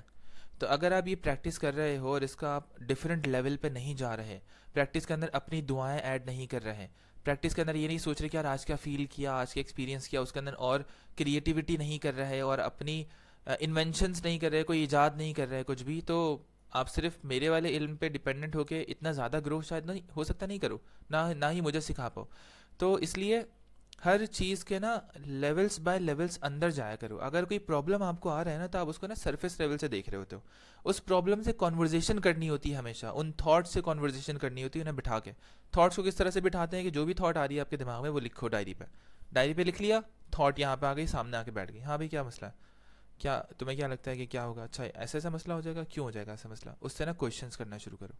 تو اگر آپ یہ پریکٹس کر رہے ہو اور اس کا آپ ڈفرینٹ لیول پہ نہیں جا رہے، پریکٹس کے اندر اپنی دعائیں ایڈ نہیں کر رہے، پریکٹس کے اندر یہ نہیں سوچ رہے کہ یار آج کیا فیل کیا، آج کا ایکسپیرینس کیا، اس کے اندر اور کریٹیوٹی نہیں کر رہے اور اپنی انوینشنز نہیں کر رہے، کوئی ایجاد نہیں کر رہے کچھ بھی، تو آپ صرف میرے والے علم پہ ڈپینڈنٹ ہو کے اتنا زیادہ گرو شاید نہیں ہو سکتا، نہیں کرو، نہ ہی مجھے سکھا پاؤ. تو اس لیے ہر چیز کے نا لیولز بائی لیولز اندر جایا کرو. اگر کوئی پرابلم آپ کو آ رہا ہے نا تو آپ اس کو نا سرفیس لیول سے دیکھ رہے ہوتے ہو. اس پرابلم سے کانورزیشن کرنی ہوتی ہے ہمیشہ، ان تھاٹس سے کانورزیشن کرنی ہوتی ہے انہیں بٹھا کے. تھاٹس کو کس طرح سے بٹھاتے ہیں کہ جو بھی تھاٹ آ رہی ہے آپ کے دماغ میں وہ لکھو ڈائری پہ لکھ لیا، تھاٹ یہاں پہ آ گئی، سامنے آ کے بیٹھ گئی. ہاں بھائی کیا مسئلہ ہے، کیا تمہیں کیا لگتا ہے کہ کیا ہوگا، اچھا ایسا مسئلہ ہو جائے گا، کیوں ہو جائے گا ایسا مسئلہ. اس سے نا کویشچنس کرنا شروع کرو.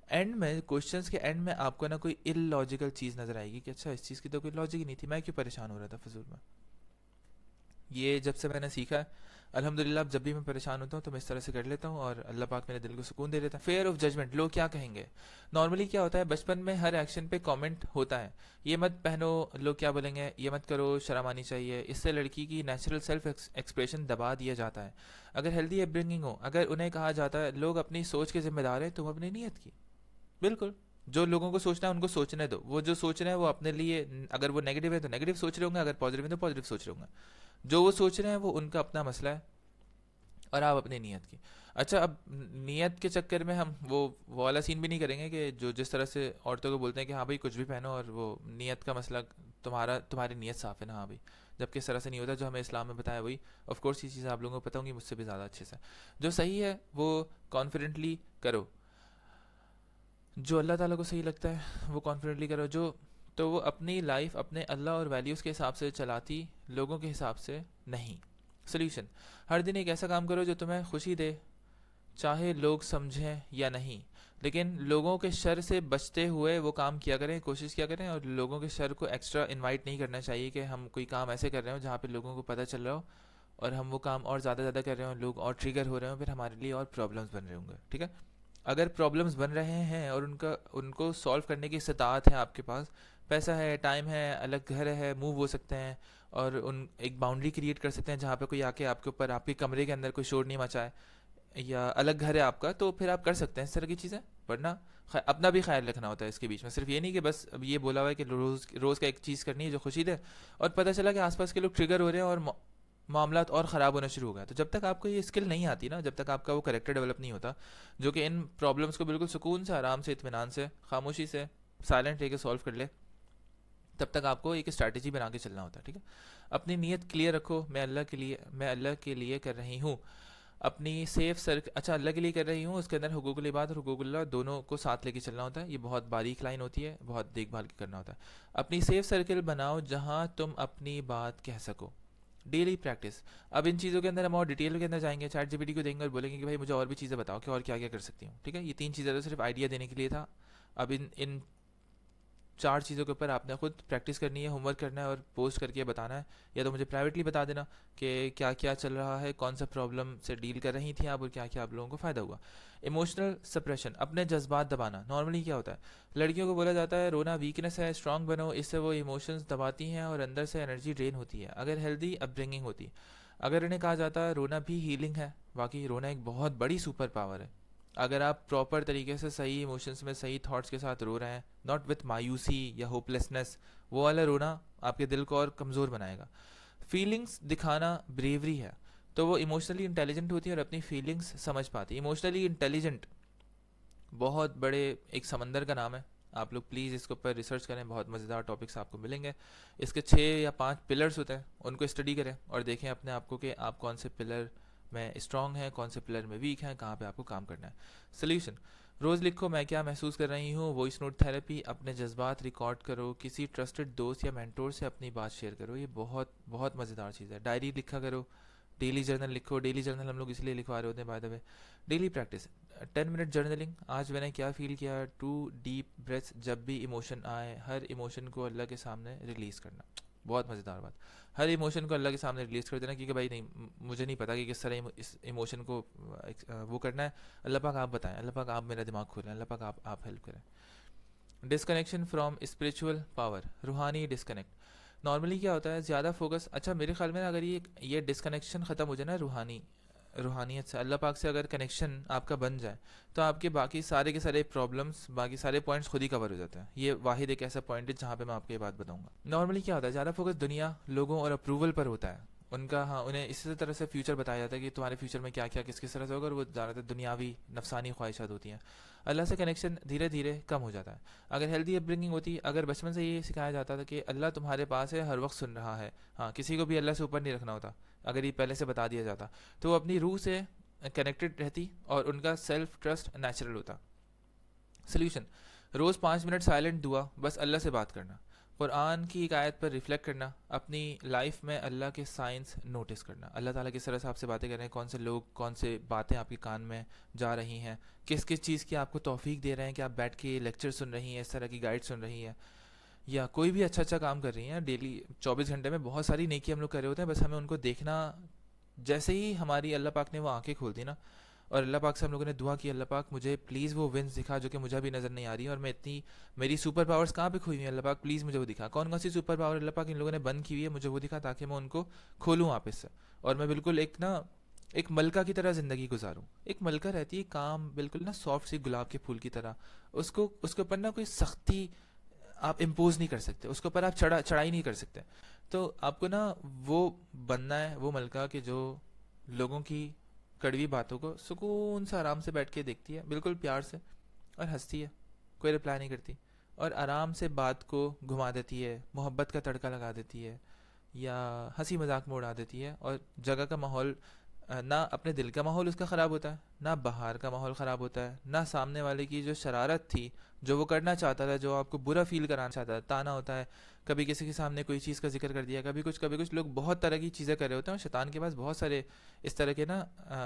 اینڈ میں کویشچنس کے اینڈ میں آپ کو نا کوئی ان لاجیکل چیز نظر آئے گی کہ اچھا اس چیز کی تو کوئی لاجک ہی نہیں تھی، میں کیوں پریشان ہو رہا تھا فضول میں. یہ جب سے میں نے سیکھا ہے الحمدللہ اب جب بھی میں پریشان ہوتا ہوں تو میں اس طرح سے کر لیتا ہوں اور اللہ پاک میرے دل کو سکون دے دیتا ہے. فیئر آف ججمنٹ, لوگ کیا کہیں گے. نارملی کیا ہوتا ہے بچپن میں ہر ایکشن پہ کامنٹ ہوتا ہے, یہ مت پہنو لوگ کیا بولیں گے, یہ مت کرو شرم آنی چاہیے. اس سے لڑکی کی نیچرل سیلف ایکسپریشن دبا دیا جاتا ہے. اگر ہیلدی اپ برنگنگ ہو, اگر انہیں کہا جاتا ہے لوگ اپنی سوچ کے ذمہ دار ہیں, تم اپنی نیت کی. بالکل, جو لوگوں کو سوچنا ہے ان کو سوچنے دو, وہ جو سوچ رہے ہیں وہ اپنے لیے, اگر وہ نیگیٹو ہے تو نیگیٹو سوچ رہے ہوں گے, اگر پازیٹیو ہے تو پازیٹیو سوچ رہے ہوں گے. جو وہ سوچ رہے ہیں وہ ان کا اپنا مسئلہ ہے, اور آپ اپنی نیت کی. اچھا, اب نیت کے چکر میں ہم وہ والا سین بھی نہیں کریں گے کہ جو جس طرح سے عورتوں کو بولتے ہیں کہ ہاں بھائی کچھ بھی پہنو, اور وہ نیت کا مسئلہ تمہاری نیت صاف ہے نا, ہاں بھائی, جبکہ اس طرح سے نہیں ہوتا. جو ہمیں اسلام میں بتایا وہی, آف کورس یہ چیزیں آپ لوگوں کو پتہ ہوں گی مجھ سے بھی زیادہ اچھے سے. جو صحیح ہے وہ کانفیڈنٹلی کرو, جو اللہ تعالیٰ کو صحیح لگتا ہے وہ کانفیڈنٹلی کرو. جو تو وہ اپنی لائف اپنے اللہ اور ویلیوز کے حساب سے چلاتی, لوگوں کے حساب سے نہیں. سلیوشن, ہر دن ایک ایسا کام کرو جو تمہیں خوشی دے, چاہے لوگ سمجھیں یا نہیں, لیکن لوگوں کے شر سے بچتے ہوئے وہ کام کیا کریں, کوشش کیا کریں. اور لوگوں کے شر کو ایکسٹرا انوائٹ نہیں کرنا چاہیے کہ ہم کوئی کام ایسے کر رہے ہوں جہاں پہ لوگوں کو پتہ چل رہا ہو اور ہم وہ کام اور زیادہ کر رہے ہوں, لوگ اور ٹریگر ہو رہے ہوں, پھر ہمارے لیے اور پرابلمس بن رہے ہوں گے. ٹھیک ہے, اگر پرابلمس بن رہے ہیں اور ان کو سالو کرنے کی استطاعت ہے آپ کے پاس, پیسہ ہے, ٹائم ہے, الگ گھر ہے, موو ہو سکتے ہیں, اور ایک باؤنڈری کریٹ کر سکتے ہیں جہاں پہ کوئی آ کے آپ کے اوپر, آپ کے کمرے کے اندر کوئی شور نہیں مچائے, یا الگ گھر ہے آپ کا, تو پھر آپ کر سکتے ہیں اس طرح کی چیزیں. ورنہ اپنا بھی خیال رکھنا ہوتا ہے اس کے بیچ میں. صرف یہ نہیں کہ بس اب یہ بولا ہوا ہے کہ روز کا ایک چیز کرنی ہے جو خوشی دے, اور پتہ چلا کہ آس پاس کے لوگ ٹریگر ہو رہے ہیں اور معاملات اور خراب ہونا شروع ہو گیا. تو جب تک آپ کو یہ اسکل نہیں آتی نا, جب تک آپ کا وہ کریکٹر ڈیولپ نہیں ہوتا جو کہ ان پرابلمس کو بالکل سکون سے, آرام سے, اطمینان سے, خاموشی سے, سائلنٹ رہ کے سالو کر لے, تب تک آپ کو ایک اسٹریٹجی بنا کے چلنا ہوتا ہے. ٹھیک ہے, اپنی نیت کلیئر رکھو, میں اللہ کے لیے کر رہی ہوں. اپنی سیف اچھا, اللہ کے لیے کر رہی ہوں, اس کے اندر حقوق العباد اور حقوق اللہ دونوں کو ساتھ لے کے چلنا ہوتا ہے. یہ بہت باریک لائن ہوتی ہے, بہت دیکھ بھال کے کرنا ہوتا ہے. اپنی سیف سرکل بناؤ جہاں تم اپنی بات کہہ سکو. ڈیلی پریکٹس, اب ان چیزوں کے اندر ہم اور ڈیٹیل کے اندر جائیں گے, چیٹ جی پی ٹی کو دیں گے اور بولیں گے کہ بھائی مجھے اور بھی چیزیں بتاؤ کہ اور کیا کیا کر سکتی ہوں. ٹھیک ہے, یہ 3 چیزیں تو صرف آئیڈیا دینے کے لیے تھا. اب ان 4 چیزوں کے اوپر آپ نے خود پریکٹس کرنی ہے, ہوم ورک کرنا ہے اور پوسٹ کر کے بتانا ہے, یا تو مجھے پرائیویٹلی بتا دینا کہ کیا کیا چل رہا ہے, کون سا پرابلم سے ڈیل کر رہی تھیں آپ, اور کیا کیا آپ لوگوں کو فائدہ ہوا. ایموشنل سپریشن, اپنے جذبات دبانا. نارملی کیا ہوتا ہے لڑکیوں کو بولا جاتا ہے رونا ویکنس ہے, اسٹرانگ بنو, اس سے وہ ایموشنز دباتی ہیں اور اندر سے انرجی ڈرین ہوتی ہے. اگر ہیلدی اپ برنگنگ ہوتی, اگر انہیں کہا جاتا ہے رونا بھی ہیلنگ ہے, واقعی رونا ایک بہت بڑی سپر پاور ہے. اگر آپ پراپر طریقے سے صحیح ایموشنس میں صحیح تھاٹس کے ساتھ رو رہے ہیں, ناٹ وتھ مایوسی یا ہوپلیسنس, وہ والا رونا آپ کے دل کو اور کمزور بنائے گا. فیلنگس دکھانا بریوری ہے, تو وہ ایموشنلی انٹیلیجنٹ ہوتی ہے اور اپنی فیلنگس سمجھ پاتی ہے. ایموشنلی انٹیلیجنٹ بہت بڑے ایک سمندر کا نام ہے, آپ لوگ پلیز اس کے اوپر ریسرچ کریں, بہت مزیدار ٹاپکس آپ کو ملیں گے. اس کے 6 یا 5 پلرز ہوتے ہیں, ان کو اسٹڈی کریں اور دیکھیں اپنے آپ کو کہ آپ کون سے پلر میں اسٹرانگ ہیں, کون سے پلر میں ویک ہیں, کہاں پہ آپ کو کام کرنا ہے. سلیوشن, روز لکھو میں کیا محسوس کر رہی ہوں, وائس نوٹ تھیراپی, اپنے جذبات ریکارڈ کرو, کسی ٹرسٹڈ دوست یا مینٹور سے اپنی بات شیئر کرو. یہ بہت بہت مزیدار چیز ہے. ڈائری لکھا کرو, ڈیلی جرنل لکھو. ڈیلی جرنل ہم لوگ اس لیے لکھوا رہے ہوتے ہیں by the way. Daily practice 10 minute journaling, آج میں نے کیا فیل کیا, 2 ڈیپ بریتھس جب بھی ایموشن آئے, ہر ایموشن کو اللہ کے سامنے ریلیز کرنا. بہت مزیدار بات, ہر ایموشن کو اللہ کے سامنے ریلیز کر دینا, کیونکہ بھائی نہیں, مجھے نہیں پتا کہ کس طرح اس ایموشن کو وہ کرنا ہے. اللہ پاک آپ بتائیں, اللہ پاک آپ میرا دماغ کھولیں, اللہ پاک آپ ہیلپ کریں. ڈسکنیکشن فرام اسپریچول پاور, روحانی ڈسکنیکٹ. نارملی کیا ہوتا ہے زیادہ فوکس, اچھا میرے خیال میں اگر یہ ڈسکنیکشن ختم ہو جائے نا روحانیت سے, اللہ پاک سے اگر کنیکشن آپ کا بن جائے, تو آپ کے باقی سارے کے سارے پرابلمس, باقی سارے پوائنٹس خود ہی کور ہو جاتے ہیں. یہ واحد ایک ایسا پوائنٹ ہے جہاں پہ میں آپ کو یہ بات بتاؤں گا. نارملی کیا ہوتا ہے زیادہ فوکس دنیا, لوگوں اور اپروول پر ہوتا ہے ان کا. ہاں, انہیں اسی طرح سے فیوچر بتایا جاتا ہے کہ تمہارے فیوچر میں کیا کیا کس طرح سے ہوگا, اور وہ زیادہ تر دنیاوی نفسانی خواہشات ہوتی ہیں. اللہ سے کنیکشن دھیرے دھیرے کم ہو جاتا ہے. اگر ہیلدی اپ برنگنگ ہوتی, اگر بچپن سے یہ سکھایا جاتا تھا کہ اللہ تمہارے پاس ہے, ہر وقت سن رہا ہے, ہاں کسی کو بھی اللہ سے اوپر نہیں رکھنا ہوتا, اگر یہ پہلے سے بتا دیا جاتا, تو وہ اپنی روح سے کنیکٹڈ رہتی اور ان کا سیلف ٹرسٹ نیچرل ہوتا. سلیوشن, روز 5 منٹ سائلنٹ دعا, بس اللہ سے بات کرنا. قرآن کی ایک آیت پر ریفلیکٹ کرنا, اپنی لائف میں اللہ کے سائنس نوٹس کرنا. اللہ تعالیٰ کس طرح سے آپ سے باتیں کر رہے ہیں, کون سے لوگ, کون سے باتیں آپ کے کان میں جا رہی ہیں, کس چیز کی آپ کو توفیق دے رہے ہیں کہ آپ بیٹھ کے لیکچر سن رہی ہیں, اس طرح کی گائیڈ سن رہی ہیں, یا کوئی بھی اچھا کام کر رہی ہیں. ڈیلی 24 گھنٹے میں بہت ساری نیکی ہم لوگ کر رہے ہوتے ہیں, بس ہمیں ان کو دیکھنا جیسے ہی ہماری اللہ پاک نے وہ آنکھیں کھول دی نا، اور اللہ پاک سے ہم لوگوں نے دعا کی اللہ پاک مجھے پلیز وہ ونز دکھا جو کہ مجھے بھی نظر نہیں آ رہی ہے، اور میں اتنی میری سپر پاورز کہاں پہ کھوئی ہوئی ہیں اللہ پاک پلیز مجھے وہ دکھا، کون کون سی سپر پاور اللہ پاک ان لوگوں نے بند کی ہوئی ہے مجھے وہ دکھا، تاکہ میں ان کو کھولوں واپس سے، اور میں بالکل ایک ملکہ کی طرح زندگی گزاروں. ایک ملکہ رہتی ہے کام بالکل نا سافٹ سی گلاب کے پھول کی طرح، اس کے اوپر نا کوئی سختی آپ امپوز نہیں کر سکتے، اس کے اوپر آپ چڑھائی نہیں کر سکتے. تو آپ کو نا وہ بننا ہے وہ ملکہ کہ جو لوگوں کی کڑوی باتوں کو سکون سے آرام سے بیٹھ کے دیکھتی ہے بالکل پیار سے، اور ہنستی ہے، کوئی رپلائی نہیں کرتی، اور آرام سے بات کو گھما دیتی ہے، محبت کا تڑکا لگا دیتی ہے، یا ہنسی مذاق میں اڑا دیتی ہے، اور جگہ کا ماحول نہ اپنے دل کا ماحول اس کا خراب ہوتا ہے، نہ باہر کا ماحول خراب ہوتا ہے، نہ سامنے والے کی جو شرارت تھی، جو وہ کرنا چاہتا تھا، جو آپ کو برا فیل کرانا چاہتا تھا، تانا ہوتا ہے، کبھی کسی کے سامنے کوئی چیز کا ذکر کر دیا، کبھی کچھ لوگ بہت طرح کی چیزیں کر رہے ہوتے ہیں، اور شیطان کے پاس بہت سارے اس طرح کے نا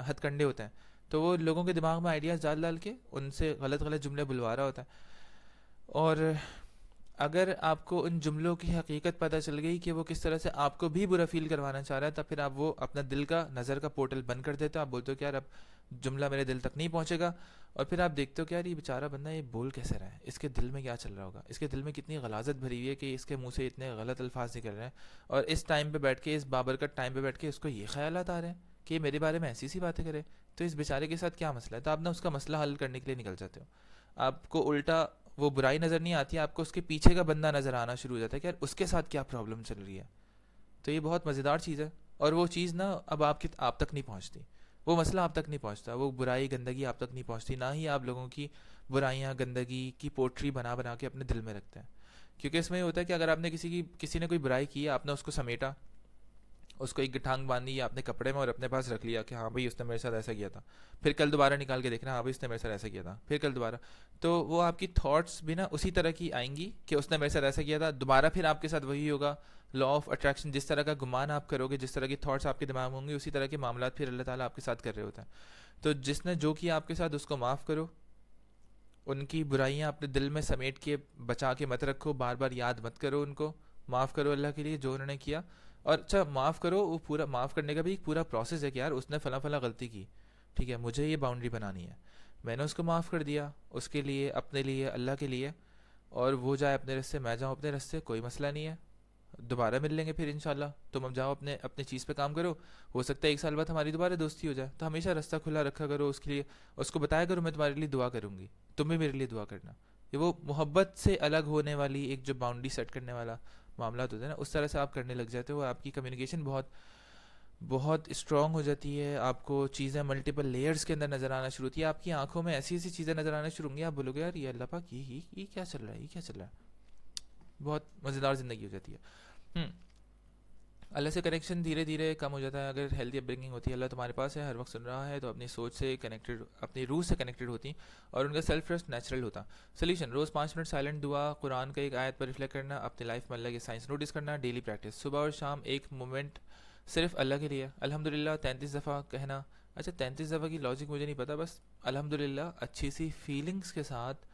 ہتھ کنڈے ہوتے ہیں، تو وہ لوگوں کے دماغ میں آئیڈیاز ڈال کے ان سے غلط غلط جملے بلوا رہا ہوتا ہے. اور اگر آپ کو ان جملوں کی حقیقت پتہ چل گئی کہ وہ کس طرح سے آپ کو بھی برا فیل کروانا چاہ رہا ہے، تب پھر آپ وہ اپنا دل کا نظر کا پورٹل بند کر دیتے ہو. آپ بولتے ہو کہ یار اب جملہ میرے دل تک نہیں پہنچے گا، اور پھر آپ دیکھتے ہو کہ یار یہ بیچارہ بندہ یہ بول کیسے رہا ہے، اس کے دل میں کیا چل رہا ہوگا، اس کے دل میں کتنی غلاظت بھری ہوئی ہے کہ اس کے منہ سے اتنے غلط الفاظ نکل رہے ہیں، اور اس ٹائم پہ بیٹھ کے اس بابرکت ٹائم پہ بیٹھ کے اس کو یہ خیالات آ رہے ہیں کہ یہ میرے بارے میں ایسی سی باتیں کرے. تو اس بیچارے کے ساتھ کیا مسئلہ ہے؟ تو آپ نا اس کا مسئلہ حل کرنے کے لیے نکل جاتے ہو. آپ کو الٹا وہ برائی نظر نہیں آتی، آپ کو اس کے پیچھے کا بندہ نظر آنا شروع ہو جاتا ہے کہ یار اس کے ساتھ کیا پرابلم چل رہی ہے. تو یہ بہت مزیدار چیز ہے، اور وہ چیز نا اب آپ تک نہیں پہنچتی، وہ مسئلہ آپ تک نہیں پہنچتا، وہ برائی گندگی آپ تک نہیں پہنچتی، نہ ہی آپ لوگوں کی برائیاں گندگی کی پوٹری بنا بنا کے اپنے دل میں رکھتے ہیں. کیونکہ اس میں یہ ہوتا ہے کہ اگر آپ نے کسی نے کوئی برائی کی ہے، آپ نے اس کو سمیٹا، اس کو ایک گٹھانگ باندھی یا اپنے کپڑے میں اور اپنے پاس رکھ لیا کہ ہاں بھائی اس نے میرے ساتھ ایسا کیا تھا، پھر کل دوبارہ نکال کے دیکھنا ہاں بھائی اس نے میرے ساتھ ایسا کیا تھا، پھر کل دوبارہ، تو وہ آپ کی تھاٹس بھی نا اسی طرح کی آئیں گی کہ اس نے میرے ساتھ ایسا کیا تھا، دوبارہ پھر آپ کے ساتھ وہی ہوگا. لا آف اٹریکشن، جس طرح کا گمان آپ کرو گے، جس طرح کی تھاٹس آپ کے دماغ میں ہوں گے، اسی طرح کے معاملات پھر اللہ تعالیٰ آپ کے ساتھ کر رہے ہوتے ہیں. تو جس نے جو کیا آپ کے ساتھ اس کو معاف کرو، ان کی برائیاں اپنے دل میں سمیٹ کے بچا کے مت رکھو، بار بار یاد مت کرو ان کو، معاف کرو اللہ کے لیے جو انہوں نے کیا. اور اچھا معاف کرو، وہ پورا معاف کرنے کا بھی ایک پورا پروسیس ہے کہ یار اس نے فلاں فلاں غلطی کی، ٹھیک ہے مجھے یہ باؤنڈری بنانی ہے، میں نے اس کو معاف کر دیا، اس کے لیے، اپنے لیے، اللہ کے لیے، اور وہ جائے اپنے رستے، میں جاؤں اپنے رستے، کوئی مسئلہ نہیں ہے، دوبارہ مل لیں گے پھر انشاءاللہ. تم اب جاؤ اپنے چیز پہ کام کرو، ہو سکتا ہے 1 سال بعد ہماری دوبارہ دوستی ہو جائے، تو ہمیشہ رستہ کھلا رکھا کرو اس کے لیے، اس کو بتایا کرو میں تمہارے لیے دعا کروں گی، تم بھی میرے لیے دعا کرنا. یہ وہ محبت سے الگ ہونے والی ایک جو باؤنڈری سیٹ کرنے والا معاملات ہوتے ہیں نا، اس طرح سے آپ کرنے لگ جاتے ہو، آپ کی کمیونیکیشن بہت بہت اسٹرانگ ہو جاتی ہے، آپ کو چیزیں ملٹیپل لیئرز کے اندر نظر آنا شروع ہوتی ہے، آپ کی آنکھوں میں ایسی ایسی چیزیں نظر آنا شروع ہوں گی، آپ بولو گے یار یہ اللہ پاک یہ کیا چل رہا ہے، یہ کیا چل رہا ہے. بہت مزیدار زندگی ہو جاتی ہے. اللہ سے کنیکشن دھیرے دھیرے کم ہو جاتا ہے اگر ہیلدی اپ برنگنگ ہوتی ہے. اللہ تمہارے پاس ہے، ہر وقت سن رہا ہے، تو اپنی سوچ سے کنیکٹڈ، اپنی روح سے کنیکٹڈ ہوتی، اور ان کا سیلف ٹرسٹ نیچرل ہوتا. سلیوشن: روز 5 منٹ سائلنٹ دعا، قرآن کا ایک آیت پر ریفلیکٹ کرنا، اپنی لائف میں اللہ کی سائنس نوٹس کرنا. ڈیلی پریکٹس: صبح اور شام ایک مومنٹ صرف اللہ کے لیے. الحمدللہ 33 دفعہ کہنا. اچھا 33 دفعہ کی لاجک مجھے نہیں پتا، بس الحمدللہ اچھی سی فیلنگس کے ساتھ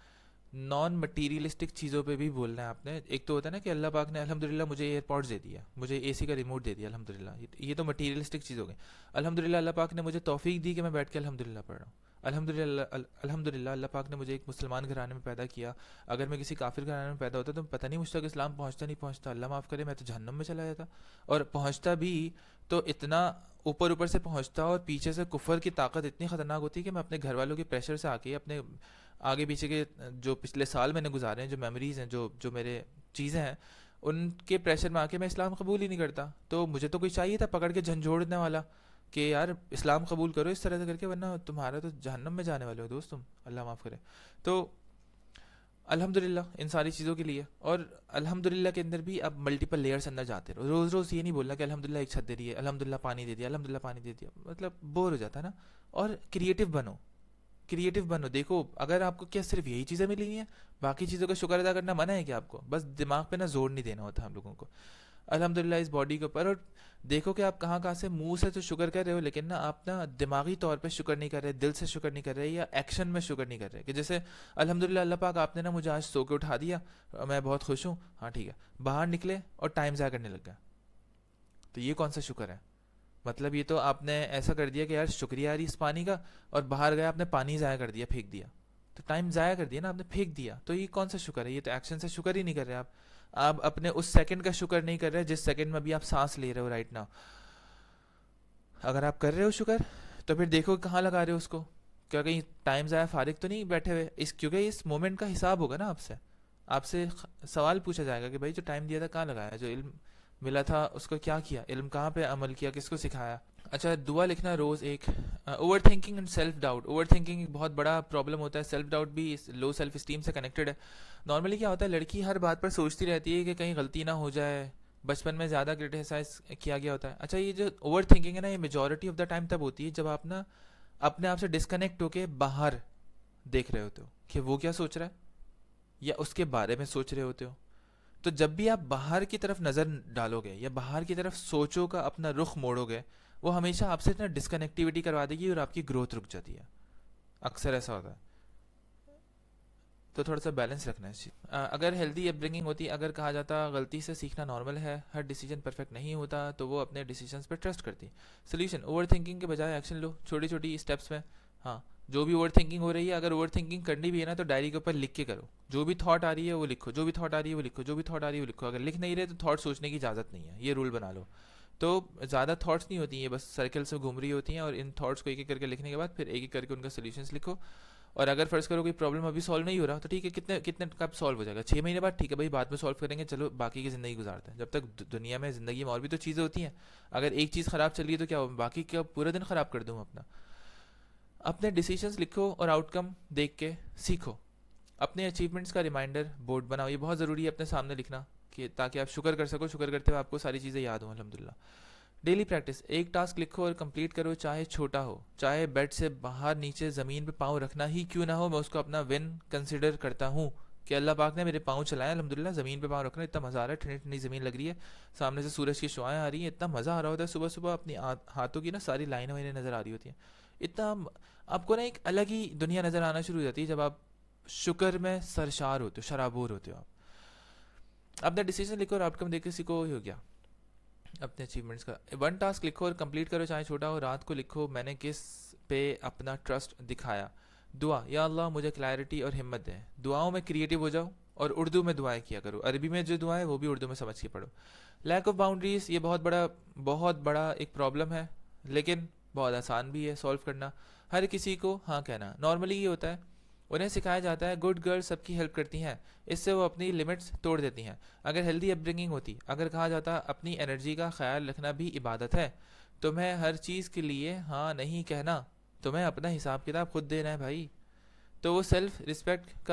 نان مٹیریلسٹک چیزوں پہ بھی بولنا ہے آپ نے. ایک تو ہوتا ہے نا کہ اللہ پاک نے الحمدللہ مجھے ایئر پوڈز دے دیا، مجھے اے سی کا ریموٹ دے دیا، الحمدللہ، یہ تو مٹیریلسٹک چیز ہو گئی. الحمدللہ اللہ پاک نے مجھے توفیق دی کہ میں بیٹھ کے الحمدللہ پڑھ رہا ہوں. الحمدللہ اللہ پاک نے مجھے ایک مسلمان گھرانے میں پیدا کیا، اگر میں کسی کافر گھرانے میں پیدا ہوتا تو پتہ نہیں مجھ تک اسلام پہنچتا نہیں پہنچتا، اللہ معاف کرے، میں تو جہنم میں چلا جاتا. اور پہنچتا بھی تو اتنا اوپر سے پہنچتا، اور پیچھے سے کفر کی طاقت اتنی خطرناک ہوتی ہے کہ میں اپنے گھر والوں کے پریشر سے آ کے، اپنے آگے پیچھے کے جو پچھلے سال میں نے گزارے ہیں، جو میموریز ہیں، جو میرے چیزیں ہیں، ان کے پریشر میں آ کے میں اسلام قبول ہی نہیں کرتا. تو مجھے تو کوئی چاہیے تھا پکڑ کے جھنجھوڑنے والا کہ یار اسلام قبول کرو اس طرح سے کر کے، ورنہ تمہارا تو جہنم میں جانے والے ہو دوست تم، اللہ معاف کرے. تو الحمدللہ ان ساری چیزوں کے لیے، اور الحمدللہ کے اندر بھی اب ملٹیپل لیئرس اندر جاتے رہو. روز روز یہ نہیں بولنا کہ الحمدللہ ایک چھت دے دی ہے، الحمدللہ پانی دے دیا، الحمدللہ پانی دے دیا، مطلب بور ہو جاتا ہے نا. اور کریٹو بنو. دیکھو اگر آپ کو کیا صرف یہی چیزیں ملی ہیں، باقی چیزوں کا شکر ادا کرنا منع ہے کہ آپ کو بس دماغ پہ نا زور نہیں دینا ہوتا ہم لوگوں کو. الحمدللہ اس باڈی کے اوپر، اور دیکھو کہ آپ کہاں سے منہ سے تو شکر کر رہے ہو، لیکن نا آپ نا دماغی طور پہ شکر نہیں کر رہے، دل سے شکر نہیں کر رہے، یا ایکشن میں شکر نہیں کر رہے. کہ جیسے الحمدللہ اللہ پاک آپ نے نا مجھے آج سو کے اٹھا دیا، میں بہت خوش ہوں، ہاں ٹھیک ہے، باہر نکلے اور ٹائم ضائع کرنے لگ گیا، تو یہ کون سا شکر ہے؟ مطلب یہ تو آپ نے ایسا کر دیا کہ یار شکریہ یار اس پانی کا، اور باہر گیا آپ نے پانی ضائع کر دیا، پھینک دیا، تو ٹائم ضائع کر دیا نا آپ نے، پھینک دیا، تو یہ کون سا شکر ہے؟ یہ تو ایکشن سے شکر ہی نہیں کر رہے آپ اپنے اس سیکنڈ کا شکر نہیں کر رہے جس سیکنڈ میں ابھی آپ سانس لے رہے ہو رائٹ نا. اگر آپ کر رہے ہو شکر تو پھر دیکھو کہاں لگا رہے ہو اس کو، کیا کہیں ٹائم ضائع فارغ تو نہیں بیٹھے ہوئے کیونکہ اس مومنٹ کا حساب ہوگا نا آپ سے سوال پوچھا جائے گا کہ بھائی جو ٹائم دیا تھا کہاں لگایا، جو علم ملا تھا اس کو کیا کیا، علم کہاں پہ عمل کیا، کس کو سکھایا. اچھا دعا لکھنا روز ایک. Over thinking and self doubt. Over thinking ایک بہت بڑا پرابلم ہوتا ہے، سیلف ڈاؤٹ بھی لو سیلف اسٹیم سے کنیکٹڈ ہے. نارملی کیا ہوتا ہے، لڑکی ہر بات پر سوچتی رہتی ہے کہ کہیں غلطی نہ ہو جائے، بچپن میں زیادہ کرٹیسائز کیا گیا ہوتا ہے. اچھا یہ جو اوور تھنکنگ ہے نا، یہ میجورٹی آف دا ٹائم تب ہوتی ہے جب آپ نا اپنے آپ سے ڈسکنیکٹ ہو کے باہر دیکھ رہے ہوتے ہو کہ وہ کیا سوچ رہا ہے یا اس کے بارے میں سوچ رہے ہوتے ہو. تو جب بھی آپ باہر کی طرف نظر ڈالو گے یا باہر کی طرف سوچو کا اپنا رخ موڑو گے، وہ ہمیشہ آپ سے نا ڈسکنیکٹیوٹی کروا دے گی اور آپ کی گروتھ رک جاتی ہے. اکثر ایسا ہوتا ہے. تو تھوڑا سا بیلنس رکھنا ہے اس چیز. اگر ہیلدی اپ برنگنگ ہوتی، اگر کہا جاتا غلطی سے سیکھنا نارمل ہے، ہر ڈیسیجن پرفیکٹ نہیں ہوتا، تو وہ اپنے ڈیسیجنس پہ ٹرسٹ کرتی. سولوشن: اوور تھنکنگ کے بجائے ایکشن لو، چھوٹی چھوٹی اسٹیپس میں. ہاں جو بھی اوور تھنکنگ ہو رہی ہے، اگر اوور تھنکنگ کرنی بھی ہے نا تو ڈائری کے اوپر لکھ کے کرو. جو بھی تھاٹ آ رہی ہے وہ لکھو، جو بھی تھاٹ آ رہی ہے وہ لکھو، جو بھی تھاٹ آ رہی ہے وہ لکھو. اگر لکھ نہیں رہے تو تھاٹ سوچنے کی اجازت نہیں ہے، یہ رول بنا لو. تو زیادہ تھاٹس نہیں ہوتی ہیں، بس سرکل سے گھوم رہی ہوتی ہیں، اور ان تھاٹس کو ایک ایک کر کے لکھنے کے بعد پھر ایک ایک کر کے ان کا سولوشنس لکھو. اور اگر فرض کرو کوئی پرابلم ابھی سالو نہیں ہو رہا تو ٹھیک ہے، کتنے کب سالو ہو جائے گا، 6 مہینے بعد، ٹھیک ہے بھائی بعد میں سالو کریں گے، چلو باقی کی زندگی گزارتے ہیں. جب تک دنیا میں زندگی میں اور بھی تو چیزیں ہوتی ہیں. اگر ایک چیز خراب چل رہی ہے تو کیا باقی کیا پورا دن خراب کر دوں اپنا. اپنے ڈیسیجنس لکھو اور آؤٹ کم دیکھ کے سیکھو. اپنے اچیومنٹس کا ریمائنڈر بورڈ بناؤ، یہ بہت ضروری ہے اپنے سامنے لکھنا، کہ تاکہ آپ شکر کر سکو، شکر کرتے ہوئے آپ کو ساری چیزیں یاد ہوں الحمدللہ. ڈیلی پریکٹس: ایک ٹاسک لکھو اور کمپلیٹ کرو، چاہے چھوٹا ہو، چاہے بیڈ سے باہر نیچے زمین پہ پاؤں رکھنا ہی کیوں نہ ہو. میں اس کو اپنا ون کنسیڈر کرتا ہوں کہ اللہ پاک نے میرے پاؤں چلائے الحمدللہ. زمین پہ پاؤں رکھنا اتنا مزہ آ رہا ہے، ٹھنڈی ٹھنڈی زمین لگ رہی ہے، سامنے سے سورج کی شعائیں آ رہی ہیں، اتنا مزہ آ رہا ہوتا ہے. صبح صبح اپنی ہاتھوں کی نا ساری لائنیں وائنیں نظر آ رہی ہوتی ہیں. اتنا آپ کو نا ایک الگ ہی دنیا نظر آنا شروع ہو جاتی ہے جب آپ شکر میں سرشار ہوتے ہو، شرابور ہوتے ہو. آپ اپنا ڈیسیجن لکھو اور آؤٹ کم دیکھ کے سیکھو. ہو گیا اپنے اچیومنٹس کا. ون ٹاسک لکھو اور کمپلیٹ کرو، چاہے چھوٹا ہو. رات کو لکھو میں نے کس پہ اپنا ٹرسٹ دکھایا. دعا: یا اللہ مجھے کلیئرٹی اور ہمت دے. دعاؤں میں کریٹیو ہو جاؤ اور اردو میں دعائیں کیا کرو. عربی میں جو دعائیں وہ بھی اردو میں سمجھ کے پڑھو. لیک آف باؤنڈریز: یہ بہت بڑا ایک پرابلم ہے، لیکن بہت آسان بھی ہے سولو کرنا. ہر کسی کو ہاں کہنا. نارملی یہ ہوتا ہے انہیں سکھایا جاتا ہے گڈ گرل سب کی ہیلپ کرتی ہیں، اس سے وہ اپنی لمٹس توڑ دیتی ہیں. اگر ہیلدی اپ برنگنگ ہوتی، اگر کہا جاتا اپنی انرجی کا خیال رکھنا بھی عبادت ہے، تمہیں ہر چیز کے لیے ہاں نہیں کہنا، تمہیں اپنا حساب کتاب خود دینا ہے بھائی، تو وہ سیلف رسپیکٹ